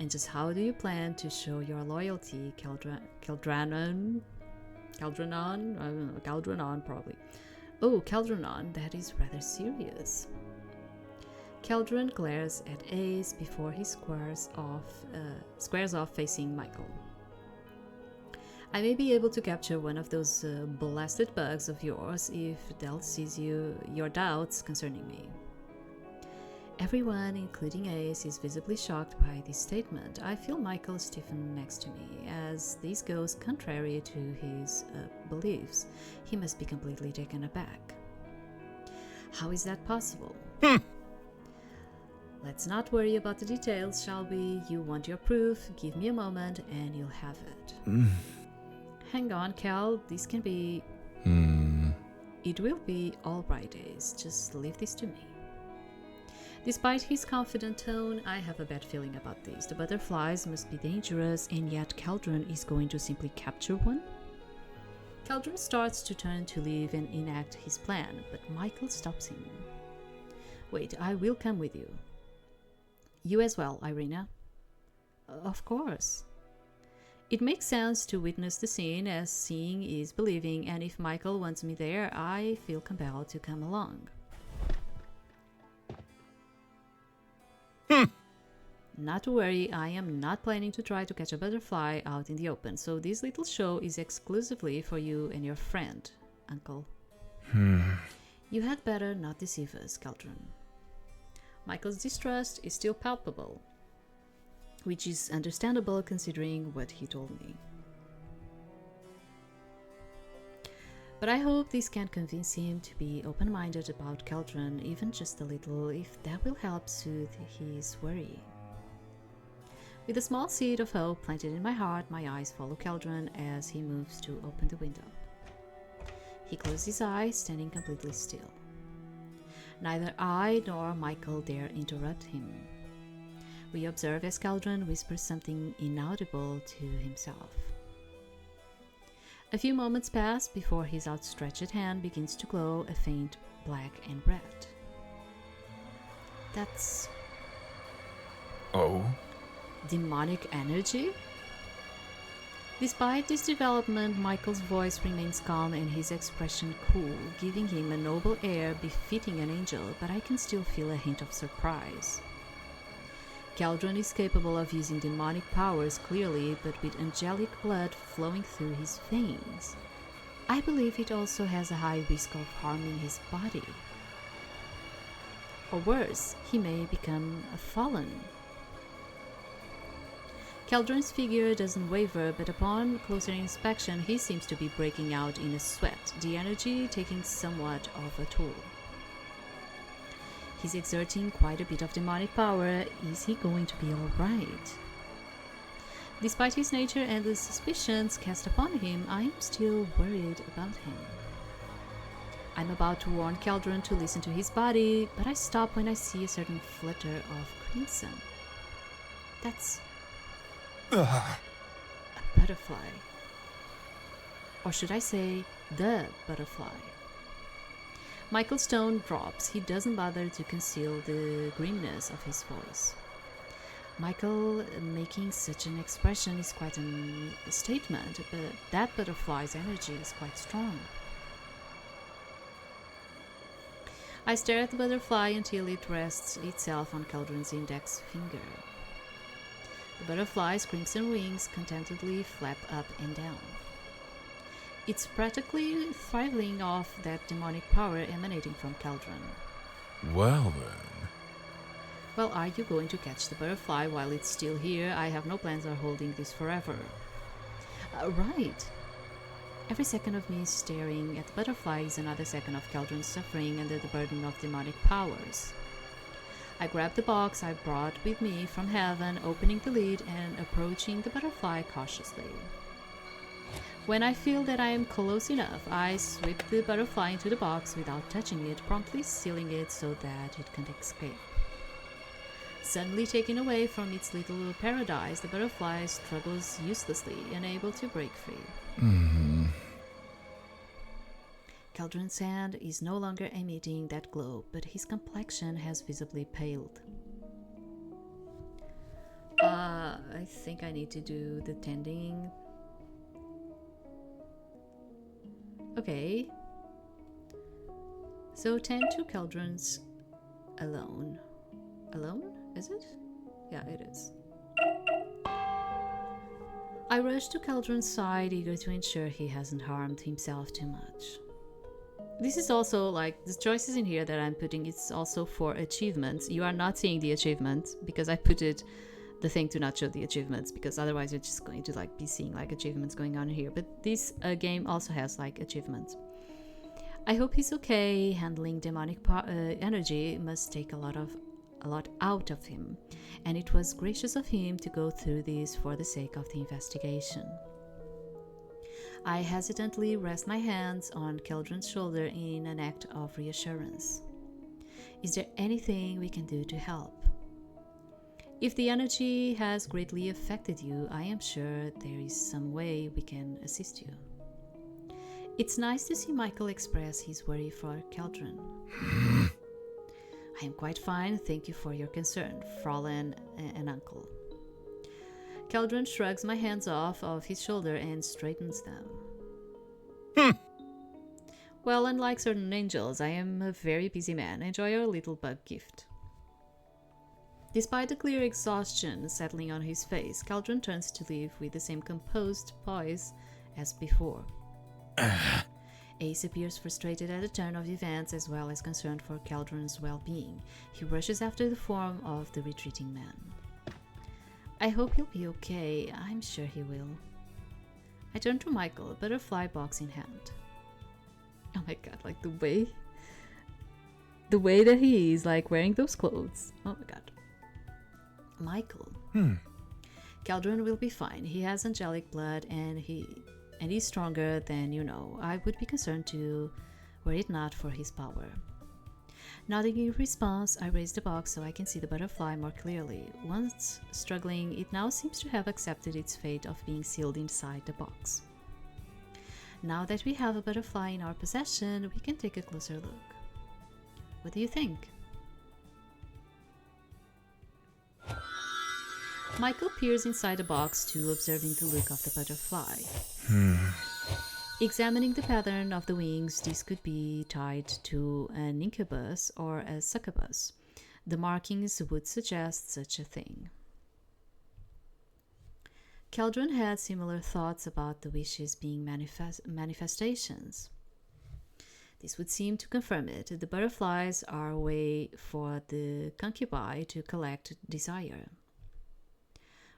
[SPEAKER 1] And just how do you plan to show your loyalty, Keldranon? I don't know, Keldranon probably. Oh, Keldranon, that is rather serious. Keldran glares at Ace before he squares off facing Michael. I may be able to capture one of those blasted bugs of yours if Del sees your doubts concerning me. Everyone, including Ace, is visibly shocked by this statement. I feel Michael stiffen next to me, as this goes contrary to his beliefs. He must be completely taken aback. How is that possible? Let's not worry about the details, shall we? You want your proof, give me a moment and you'll have it. Hang on, Cal, this can be... It will be alright, Ace. Just leave this to me. Despite his confident tone, I have a bad feeling about this. The butterflies must be dangerous, and yet Keldran is going to simply capture one? Keldran starts to turn to leave and enact his plan, but Michael stops him. Wait, I will come with you. You as well, Irina. Of course. It makes sense to witness the scene, as seeing is believing, and if Michael wants me there, I feel compelled to come along. Not to worry, I am not planning to try to catch a butterfly out in the open, so this little show is exclusively for you and your friend, Uncle. You had better not deceive us, Keldran. Michael's distrust is still palpable, which is understandable considering what he told me. But I hope this can convince him to be open-minded about Keldran, even just a little, if that will help soothe his worry. With a small seed of hope planted in my heart, my eyes follow Keldran as he moves to open the window. He closes his eyes, standing completely still. Neither I nor Michael dare interrupt him. We observe as Keldran whispers something inaudible to himself. A few moments pass before his outstretched hand begins to glow a faint black and red. That's...
[SPEAKER 2] Oh?
[SPEAKER 1] demonic energy? Despite this development, Michael's voice remains calm and his expression cool, giving him a noble air befitting an angel, but I can still feel a hint of surprise. Keldran is capable of using demonic powers clearly, but with angelic blood flowing through his veins. I believe it also has a high risk of harming his body. Or worse, he may become a fallen. Keldran's figure doesn't waver, but upon closer inspection, he seems to be breaking out in a sweat, the energy taking somewhat of a toll. He's exerting quite a bit of demonic power. Is he going to be alright? Despite his nature and the suspicions cast upon him, I am still worried about him. I'm about to warn Keldran to listen to his body, but I stop when I see a certain flutter of crimson. That's a butterfly. Or should I say, the butterfly. Michael's tone drops. He doesn't bother to conceal the grimness of his voice. Michael making such an expression is quite a statement, but that butterfly's energy is quite strong. I stare at the butterfly until it rests itself on Keldran's index finger. The butterfly's crimson wings contentedly flap up and down. It's practically thriving off that demonic power emanating from Keldran.
[SPEAKER 3] Well then.
[SPEAKER 1] Well, are you going to catch the butterfly while it's still here? I have no plans of holding this forever. Right. Every second of me staring at the butterfly is another second of Keldran suffering under the burden of demonic powers. I grab the box I brought with me from heaven, opening the lid and approaching the butterfly cautiously. When I feel that I am close enough, I sweep the butterfly into the box without touching it, promptly sealing it so that it can't escape. Suddenly taken away from its little paradise, the butterfly struggles uselessly, unable to break free. Keldran's hand is no longer emitting that glow, but his complexion has visibly paled. I think I need to do the tending. Okay. So tend to Keldran's alone. Alone? Is it? Yeah, it is. I rush to Keldran's side, eager to ensure he hasn't harmed himself too much. This is also like the choices in here that I'm putting, it's also for achievements. You are not seeing the achievements because I put it the thing to not show the achievements, because otherwise you're just going to like be seeing like achievements going on here. But this game also has like achievements. I hope he's okay. Handling demonic energy must take a lot out of him, and it was gracious of him to go through this for the sake of the investigation. I hesitantly rest my hands on Keldran's shoulder in an act of reassurance. Is there anything we can do to help? If the energy has greatly affected you, I am sure there is some way we can assist you. It's nice to see Michael express his worry for Keldran. I am quite fine, thank you for your concern, Fräulein and Uncle. Keldran shrugs my hands off of his shoulder and straightens them. Well, unlike certain angels, I am a very busy man. Enjoy your little bug gift. Despite the clear exhaustion settling on his face, Keldran turns to leave with the same composed poise as before. Ace appears frustrated at the turn of events as well as concerned for Keldran's well-being. He rushes after the form of the retreating man. I hope he'll be okay. I'm sure he will. I turn to Michael, a butterfly box in hand. Oh my god, like the way that he is, like wearing those clothes. Oh my god. Michael. Keldran will be fine. He has angelic blood and he's stronger than you know. I would be concerned too, were it not for his power. Nodding in response, I raise the box so I can see the butterfly more clearly. Once struggling, it now seems to have accepted its fate of being sealed inside the box. Now that we have a butterfly in our possession, we can take a closer look. What do you think? Michael peers inside the box too, observing the look of the butterfly. Examining the pattern of the wings, this could be tied to an incubus or a succubus. The markings would suggest such a thing. Keldran had similar thoughts about the wishes being manifestations. This would seem to confirm it. The butterflies are a way for the concubine to collect desire.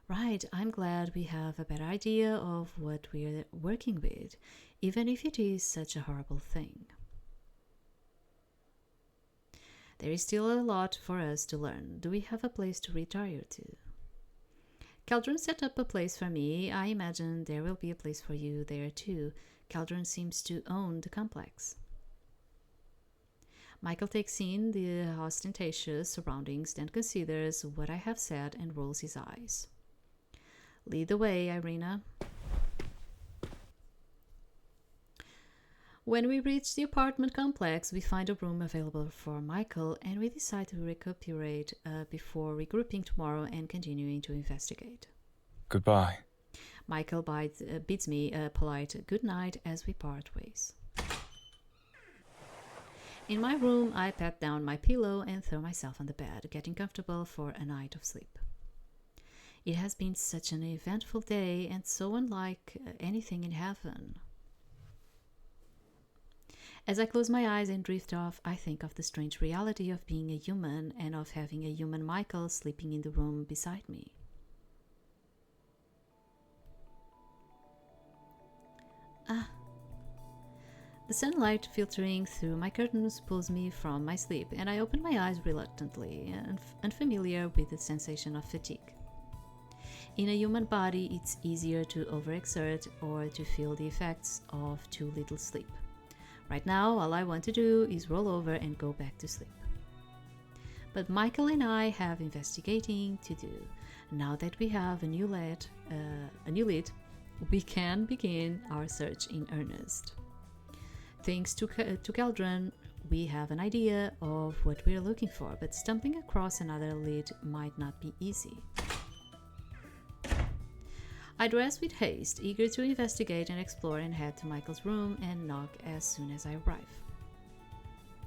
[SPEAKER 1] Right, I'm glad we have a better idea of what we're working with, even if it is such a horrible thing. There is still a lot for us to learn. Do we have a place to retire to? Keldran set up a place for me. I imagine there will be a place for you there too. Keldran seems to own the complex. Michael takes in the ostentatious surroundings, then considers what I have said and rolls his eyes. Lead the way, Irina. When we reach the apartment complex, we find a room available for Michael, and we decide to recuperate before regrouping tomorrow and continuing to investigate.
[SPEAKER 2] Goodbye.
[SPEAKER 1] Michael bids me a polite good night as we part ways. In my room, I pat down my pillow and throw myself on the bed, getting comfortable for a night of sleep. It has been such an eventful day and so unlike anything in heaven. As I close my eyes and drift off, I think of the strange reality of being a human and of having a human Michael sleeping in the room beside me. The sunlight filtering through my curtains pulls me from my sleep, and I open my eyes reluctantly, unfamiliar with the sensation of fatigue. In a human body, it's easier to overexert or to feel the effects of too little sleep. Right now, all I want to do is roll over and go back to sleep. But Michael and I have investigating to do. Now that we have a new lead, we can begin our search in earnest. Thanks to Keldran, we have an idea of what we're looking for, but stumbling across another lead might not be easy. I dress with haste, eager to investigate and explore, and head to Michael's room and knock as soon as I arrive.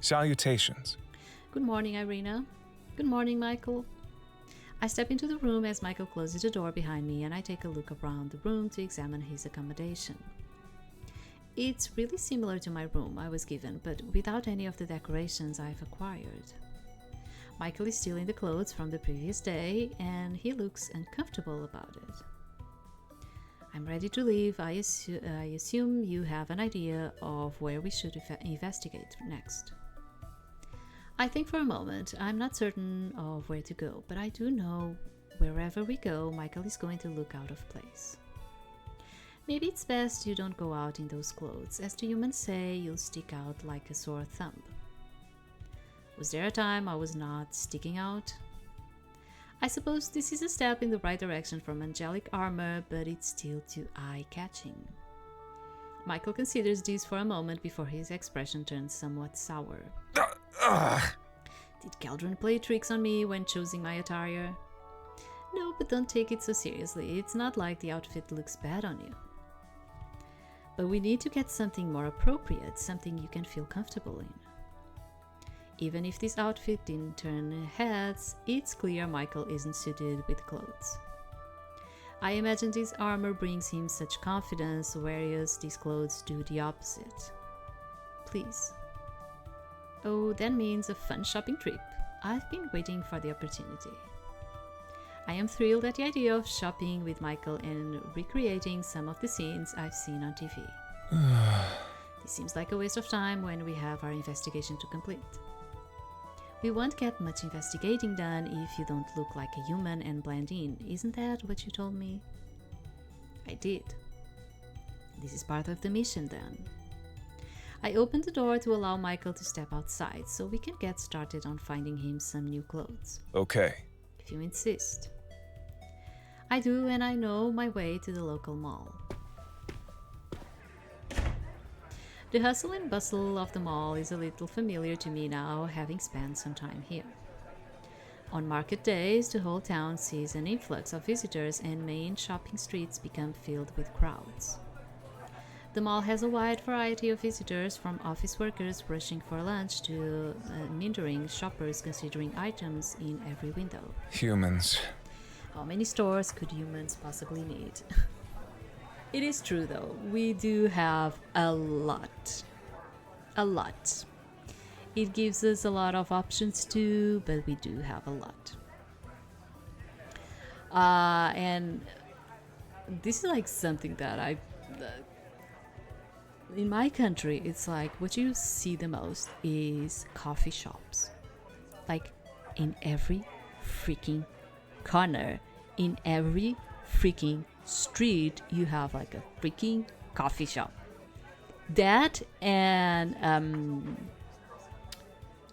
[SPEAKER 2] Salutations.
[SPEAKER 1] Good morning, Irina. Good morning, Michael. I step into the room as Michael closes the door behind me, and I take a look around the room to examine his accommodation. It's really similar to my room I was given, but without any of the decorations I've acquired. Michael is still in the clothes from the previous day, and he looks uncomfortable about it. I'm ready to leave. I assume you have an idea of where we should investigate next. I think for a moment. I'm not certain of where to go, but I do know wherever we go, Michael is going to look out of place. Maybe it's best you don't go out in those clothes. As the humans say, you'll stick out like a sore thumb. Was there a time I was not sticking out? I suppose this is a step in the right direction from angelic armor, but it's still too eye-catching. Michael considers this for a moment before his expression turns somewhat sour. Did Keldran play tricks on me when choosing my attire? No, but don't take it so seriously. It's not like the outfit looks bad on you. But we need to get something more appropriate, something you can feel comfortable in. Even if this outfit didn't turn heads, it's clear Michael isn't suited with clothes. I imagine this armor brings him such confidence, whereas these clothes do the opposite. Please. Oh, that means a fun shopping trip. I've been waiting for the opportunity. I am thrilled at the idea of shopping with Michael and recreating some of the scenes I've seen on TV. This seems like a waste of time when we have our investigation to complete. We won't get much investigating done if you don't look like a human and blend in. Isn't that what you told me? I did. This is part of the mission then. I opened the door to allow Michael to step outside so we can get started on finding him some new clothes.
[SPEAKER 2] Okay.
[SPEAKER 1] If you insist. I do, and I know my way to the local mall. The hustle and bustle of the mall is a little familiar to me now, having spent some time here. On market days, the whole town sees an influx of visitors and main shopping streets become filled with crowds. The mall has a wide variety of visitors, from office workers rushing for lunch to meandering shoppers considering items in every window.
[SPEAKER 2] Humans.
[SPEAKER 1] How many stores could humans possibly need? It is true though, we do have a lot. a lot. It gives us a lot of options too, but we do have a lot. And this is like something that in my country, it's like what you see the most is coffee shops. Like in every freaking corner, in every freaking street, you have like a freaking coffee shop. That and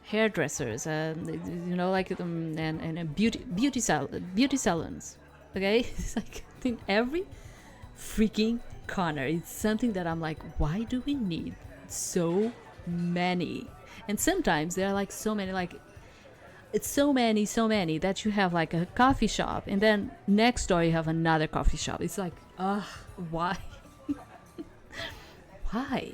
[SPEAKER 1] hairdressers, and beauty salons. Okay, it's like in every freaking corner. It's something that I'm like, why do we need so many? And sometimes there are like so many, like it's so many that you have like a coffee shop, and then next door you have another coffee shop. It's like, why? Why?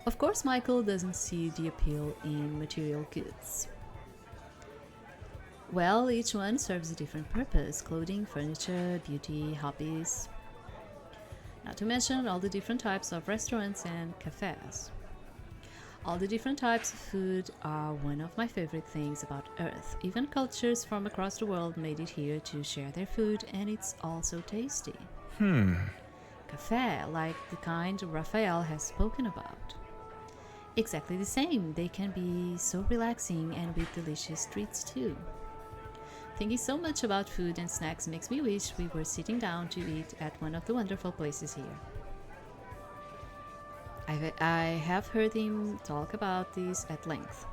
[SPEAKER 1] Of course, Michael doesn't see the appeal in material goods. Well, each one serves a different purpose: clothing, furniture, beauty, hobbies. Not to mention all the different types of restaurants and cafes. All the different types of food are one of my favorite things about Earth. Even cultures from across the world made it here to share their food, and it's also tasty. Cafe, like the kind Raphael has spoken about. Exactly the same. They can be so relaxing and with delicious treats too. Thinking so much about food and snacks makes me wish we were sitting down to eat at one of the wonderful places here. I have heard him talk about this at length.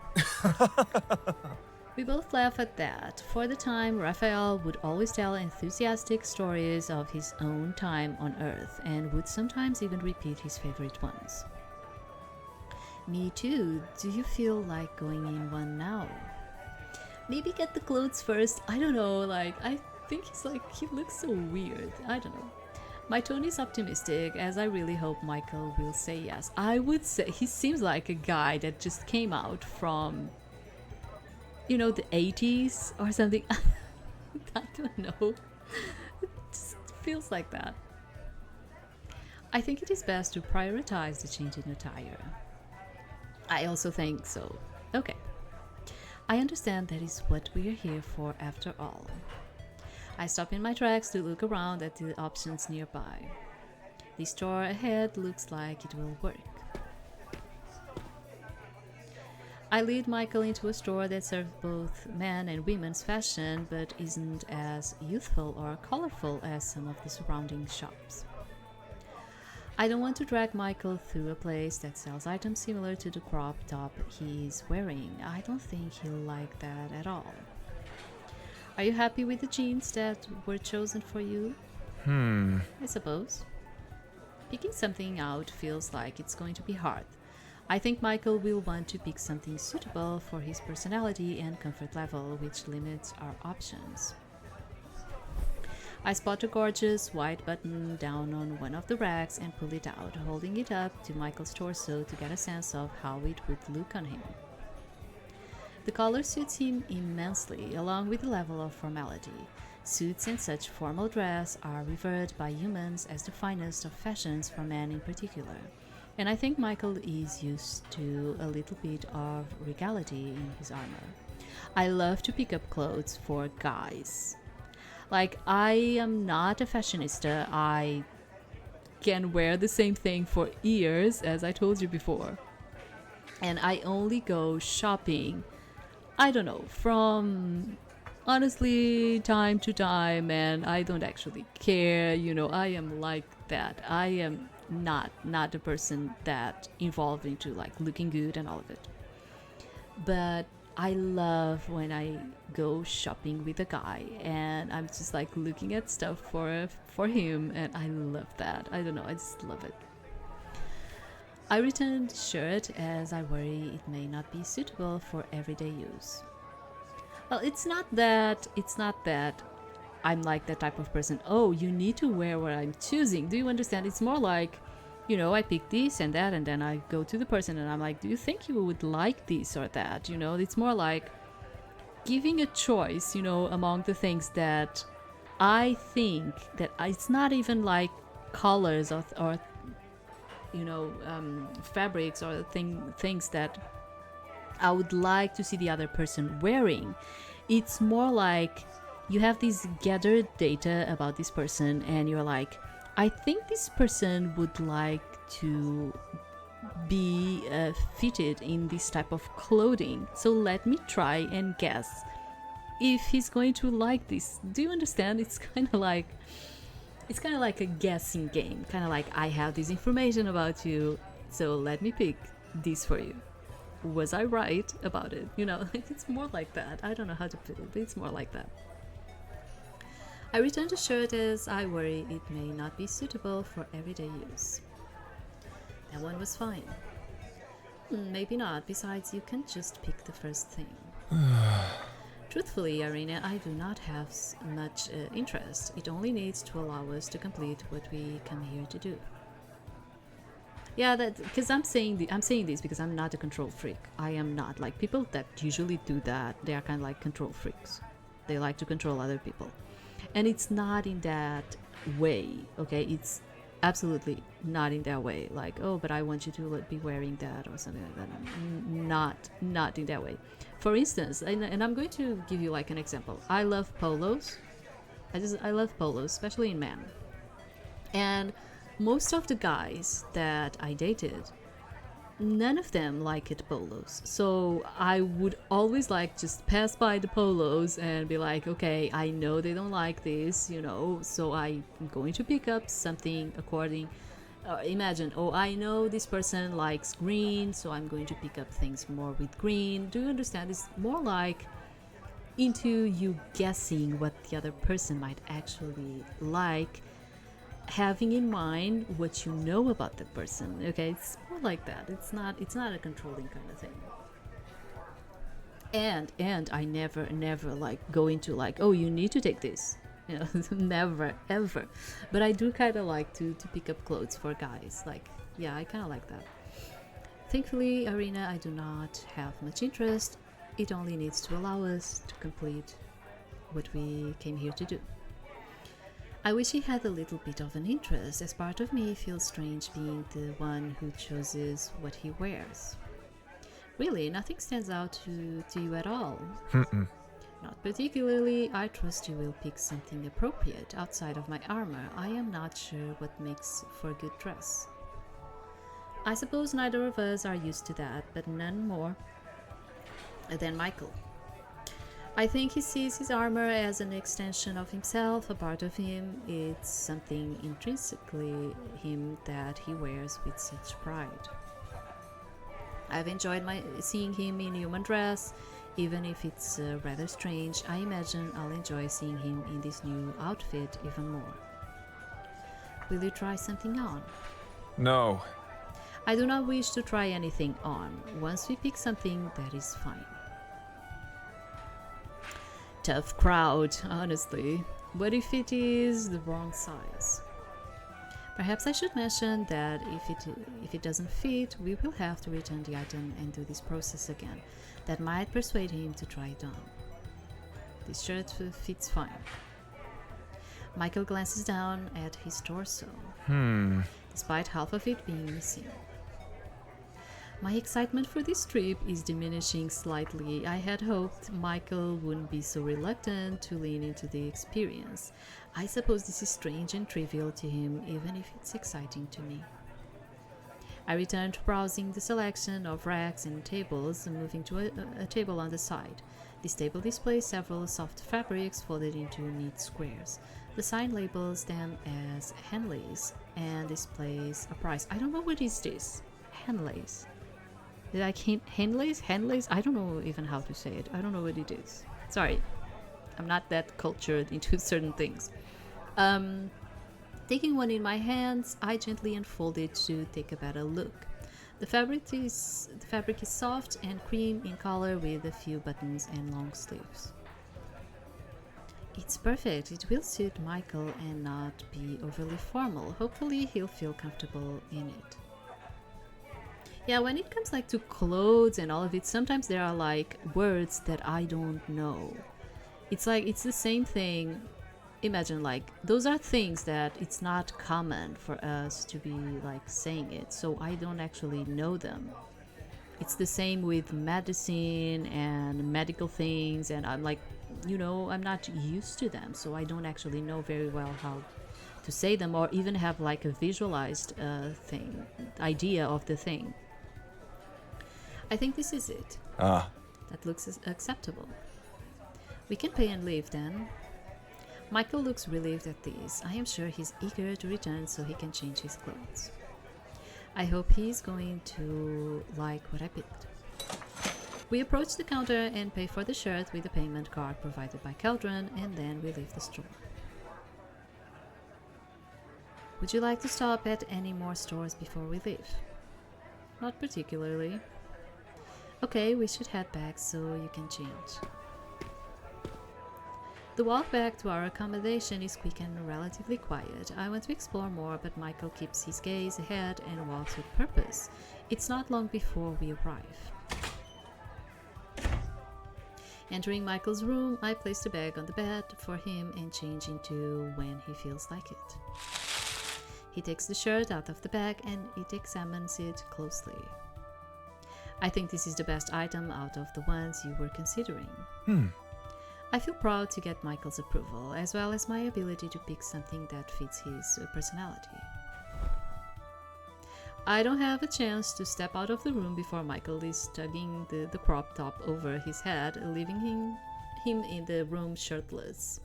[SPEAKER 1] We both laugh at that. For the time, Raphael would always tell enthusiastic stories of his own time on Earth and would sometimes even repeat his favorite ones. Me too. Do you feel like going in one now? Maybe get the clothes first. I don't know, like, I think he looks so weird. I don't know. My tone is optimistic, as I really hope Michael will say yes. I would say he seems like a guy that just came out from, the 80s or something. I don't know. It just feels like that. I think it is best to prioritize the change in attire. I also think so. Okay. I understand that is what we are here for after all. I stop in my tracks to look around at the options nearby. The store ahead looks like it will work. I lead Michael into a store that serves both men and women's fashion, but isn't as youthful or colorful as some of the surrounding shops. I don't want to drag Michael through a place that sells items similar to the crop top he's wearing. I don't think he'll like that at all. Are you happy with the jeans that were chosen for you? I suppose. Picking something out feels like it's going to be hard. I think Michael will want to pick something suitable for his personality and comfort level, which limits our options. I spot a gorgeous white button down on one of the racks and pull it out, holding it up to Michael's torso to get a sense of how it would look on him. The color suits him immensely, along with the level of formality. Suits and such formal dress are revered by humans as the finest of fashions for men in particular, and I think Michael is used to a little bit of regality in his armor. I love to pick up clothes for guys. Like, I am not a fashionista. I can wear the same thing for years, as I told you before. And I only go shopping, I don't know, from honestly time to time, and I don't actually care. I am like that. I am not a person that involved into like looking good and all of it. But I love when I go shopping with a guy and I'm just like looking at stuff for him, and I love that. I don't know, I just love it. I returned the shirt as I worry it may not be suitable for everyday use. Well, it's not that I'm like that type of person. Oh, you need to wear what I'm choosing. Do you understand? It's more like, I pick this and that, and then I go to the person and I'm like, do you think you would like this or that? It's more like giving a choice, among the things that I think that it's not even like colors or fabrics or things that I would like to see the other person wearing. It's more like you have this gathered data about this person and you're like, I think this person would like to be fitted in this type of clothing, so let me try and guess if he's going to like this. Do you understand? It's kind of like a guessing game, kind of like I have this information about you, so let me pick this for you. Was I right about it? It's more like that. I don't know how to put it, but it's more like that. I returned the shirt as I worry it may not be suitable for everyday use. That one was fine. Maybe not. Besides, you can just pick the first thing. Truthfully, Arena, I do not have much interest. It only needs to allow us to complete what we come here to do. Yeah, because I'm saying this because I'm not a control freak. I am not. Like, people that usually do that, they are kind of like control freaks. They like to control other people. And it's not in that way, okay? It's absolutely not in that way. Like, oh, but I want you to be wearing that or something like that. Not in that way. For instance, and I'm going to give you like an example. I love polos. I love polos, especially in men. And most of the guys that I dated, none of them liked polos. So I would always like just pass by the polos and be like, okay, I know they don't like this, so I'm going to pick up something according. Imagine, I know this person likes green, so I'm going to pick up things more with green. Do you understand? It's more like into you guessing what the other person might actually like, having in mind what you know about the person. Okay, it's more like that. It's not a controlling kind of thing. And I never like go into like, oh, you need to take this. Never ever. But I do kind of like to pick up clothes for guys. Like, yeah, I kind of like that. Thankfully, Arena, I do not have much interest. It only needs to allow us to complete what we came here to do. I wish he had a little bit of an interest, as part of me feels strange being the one who chooses what he wears. Really, nothing stands out to you at all. Not particularly. I trust you will pick something appropriate outside of my armor. I am not sure what makes for a good dress. I suppose neither of us are used to that, but none more than Michael. I think he sees his armor as an extension of himself, a part of him. It's something intrinsically him that he wears with such pride. I've enjoyed seeing him in human dress, even if it's rather strange. I imagine I'll enjoy seeing him in this new outfit even more. Will you try something on?
[SPEAKER 2] No.
[SPEAKER 1] I do not wish to try anything on. Once we pick something, that is fine. Tough crowd, honestly. What if it is the wrong size? Perhaps I should mention that if it doesn't fit, we will have to return the item and do this process again. That might persuade him to try it on. This shirt fits fine. Michael glances down at his torso, despite half of it being missing. My excitement for this trip is diminishing slightly. I had hoped Michael wouldn't be so reluctant to lean into the experience. I suppose this is strange and trivial to him, even if it's exciting to me. I return to browsing the selection of racks and tables, moving to a table on the side. This table displays several soft fabrics folded into neat squares. The sign labels them as Henleys and displays a price. I don't know what is this. Henleys. Did I Henleys? Henleys? I don't know even how to say it. I don't know what it is. Sorry. I'm not that cultured into certain things. Taking one in my hands, I gently unfold it to take a better look. The fabric is soft and cream in color with a few buttons and long sleeves. It's perfect. It will suit Michael and not be overly formal. Hopefully he'll feel comfortable in it. Yeah, when it comes like to clothes and all of it, sometimes there are like words that I don't know. It's like, it's the same thing imagine, like, those are things that it's not common for us to be like saying it, so I don't actually know them. It's the same with medicine and medical things, and I'm like, I'm not used to them, so I don't actually know very well how to say them or even have like a visualized idea of the thing. I think this is it.
[SPEAKER 2] Ah,
[SPEAKER 1] That looks acceptable. We can pay and leave then. Michael looks relieved at this. I am sure he's eager to return so he can change his clothes. I hope he's going to like what I picked. We approach the counter and pay for the shirt with the payment card provided by Keldran, and then we leave the store. Would you like to stop at any more stores before we leave? Not particularly. Okay, we should head back so you can change. The walk back to our accommodation is quick and relatively quiet. I want to explore more, but Michael keeps his gaze ahead and walks with purpose. It's not long before we arrive. Entering Michael's room, I place the bag on the bed for him and change into when he feels like it. He takes the shirt out of the bag and it examines it closely. I think this is the best item out of the ones you were considering. I feel proud to get Michael's approval, as well as my ability to pick something that fits his personality. I don't have a chance to step out of the room before Michael is tugging the crop top over his head, leaving him in the room shirtless.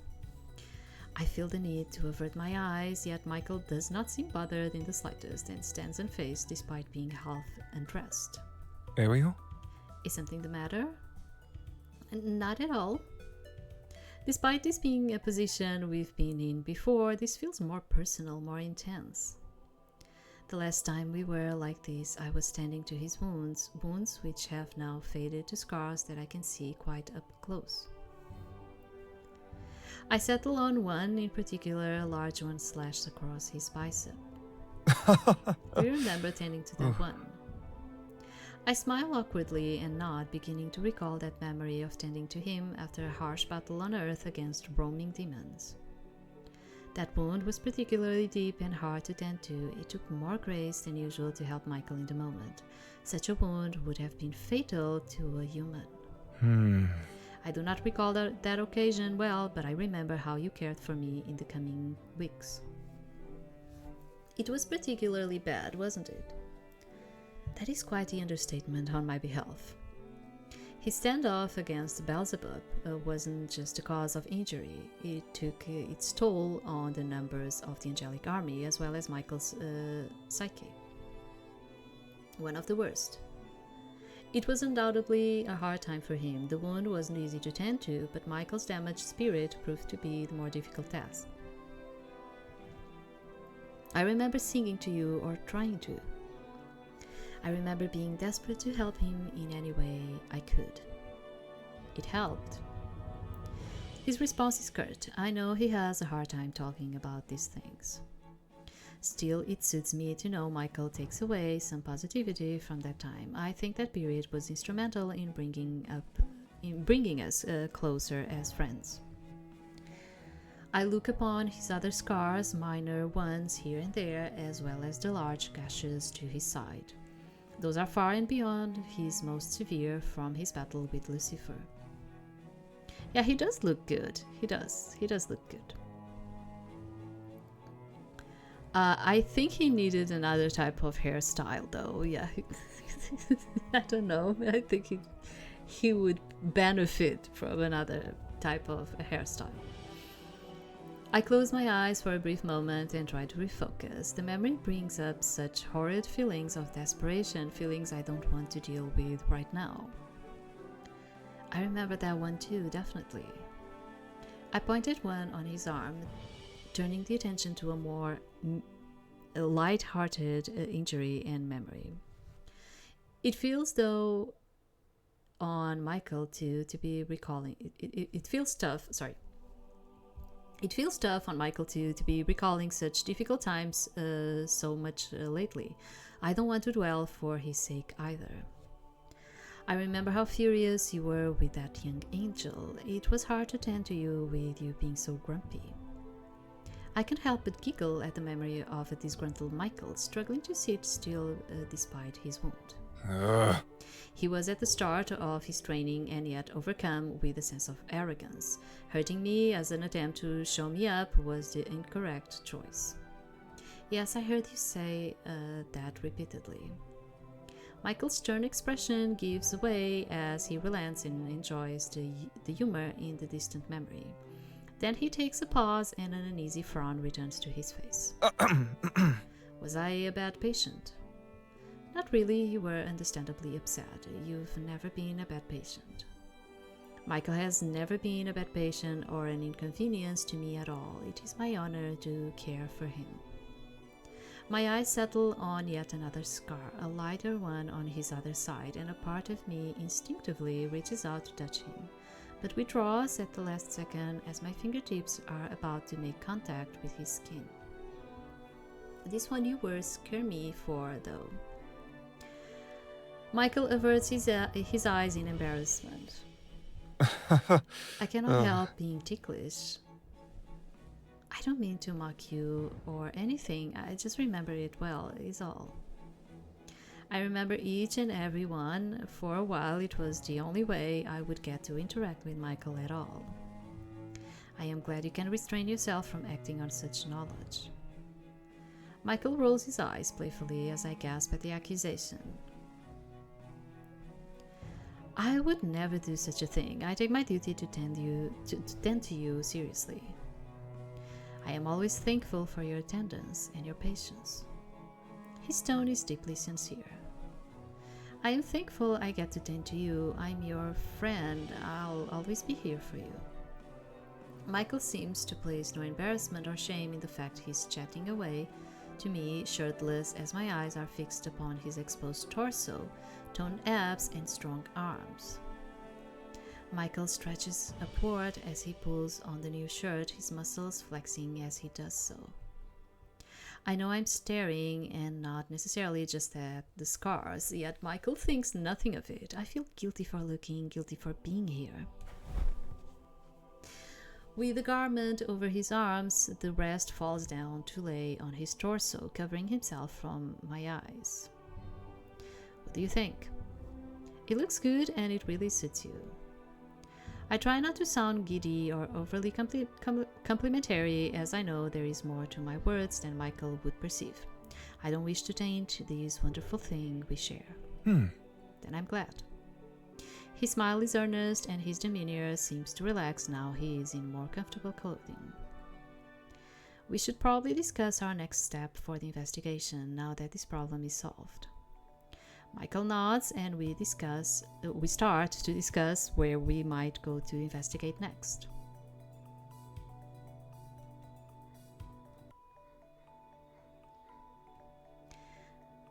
[SPEAKER 1] I feel the need to avert my eyes, yet Michael does not seem bothered in the slightest and stands unfazed despite being half undressed.
[SPEAKER 2] Ariel?
[SPEAKER 1] Is something the matter? Not at all. Despite this being a position we've been in before, this feels more personal, more intense. The last time we were like this, I was tending to his wounds which have now faded to scars that I can see quite up close. I settle on one in particular, a large one slashed across his bicep. Do you remember tending to that one? I smile awkwardly and nod, beginning to recall that memory of tending to him after a harsh battle on Earth against roaming demons. That wound was particularly deep and hard to tend to. It took more grace than usual to help Michael in the moment. Such a wound would have been fatal to a human. I do not recall that occasion well, but I remember how you cared for me in the coming weeks. It was particularly bad, wasn't it? That is quite the understatement on my behalf. His standoff against Beelzebub wasn't just a cause of injury. It took its toll on the numbers of the angelic army as well as Michael's psyche. One of the worst. It was undoubtedly a hard time for him. The wound wasn't easy to tend to, but Michael's damaged spirit proved to be the more difficult task. I remember singing to you or trying to. I remember being desperate to help him in any way I could. It helped. His response is curt. I know he has a hard time talking about these things. Still, it suits me to know Michael takes away some positivity from that time. I think that period was instrumental in bringing us closer as friends. I look upon his other scars, minor ones here and there, as well as the large gashes to his side. Those are far and beyond his most severe from his battle with Lucifer. Yeah, he does look good. He does look good. I think he needed another type of hairstyle, though. Yeah, I don't know. I think he would benefit from another type of hairstyle. I close my eyes for a brief moment and try to refocus. The memory brings up such horrid feelings of desperation, feelings I don't want to deal with right now. I remember that one too, definitely. I pointed one on his arm, turning the attention to a more light-hearted injury and memory. It feels though on Michael too to be recalling. It feels tough. Sorry. It feels tough on Michael too to be recalling such difficult times so much lately. I don't want to dwell for his sake either. I remember how furious you were with that young angel. It was hard to tend to you with you being so grumpy. I can't help but giggle at the memory of a disgruntled Michael struggling to sit still despite his wound.
[SPEAKER 2] Ugh.
[SPEAKER 1] He was at the start of his training and yet overcome with a sense of arrogance. Hurting me as an attempt to show me up was the incorrect choice. Yes, I heard you say that repeatedly. Michael's stern expression gives way as he relents and enjoys the humor in the distant memory. Then he takes a pause and an uneasy frown returns to his face. Was I a bad patient? Not really, you were understandably upset. You've never been a bad patient. Michael has never been a bad patient or an inconvenience to me at all. It is my honor to care for him. My eyes settle on yet another scar, a lighter one on his other side, and a part of me instinctively reaches out to touch him, but withdraws at the last second as my fingertips are about to make contact with his skin. This one you words scare me for, though. Michael averts his eyes in embarrassment. I cannot help being ticklish. I don't mean to mock you or anything, I just remember it well, is all. I remember each and every one. For a while it was the only way I would get to interact with Michael at all. I am glad you can restrain yourself from acting on such knowledge. Michael rolls his eyes playfully as I gasp at the accusation. I would never do such a thing. I take my duty to tend to you seriously. I am always thankful for your attendance and your patience. His tone is deeply sincere. I am thankful I get to tend to you. I'm your friend. I'll always be here for you. Michael seems to place no embarrassment or shame in the fact he's chatting away to me, shirtless, as my eyes are fixed upon his exposed torso, toned abs, and strong arms. Michael stretches upward as he pulls on the new shirt, his muscles flexing as he does so. I know I'm staring and not necessarily just at the scars, yet Michael thinks nothing of it. I feel guilty for looking, guilty for being here. With the garment over his arms, the rest falls down to lay on his torso, covering himself from my eyes. What do you think? It looks good and it really suits you. I try not to sound giddy or overly complimentary, as I know there is more to my words than Michael would perceive. I don't wish to taint this wonderful thing we share. Then I'm glad. His smile is earnest and his demeanor seems to relax now he is in more comfortable clothing. We should probably discuss our next step for the investigation now that this problem is solved. Michael nods and we start to discuss where we might go to investigate next.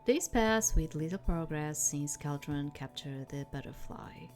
[SPEAKER 1] Days pass with little progress since Keldran captured the butterfly.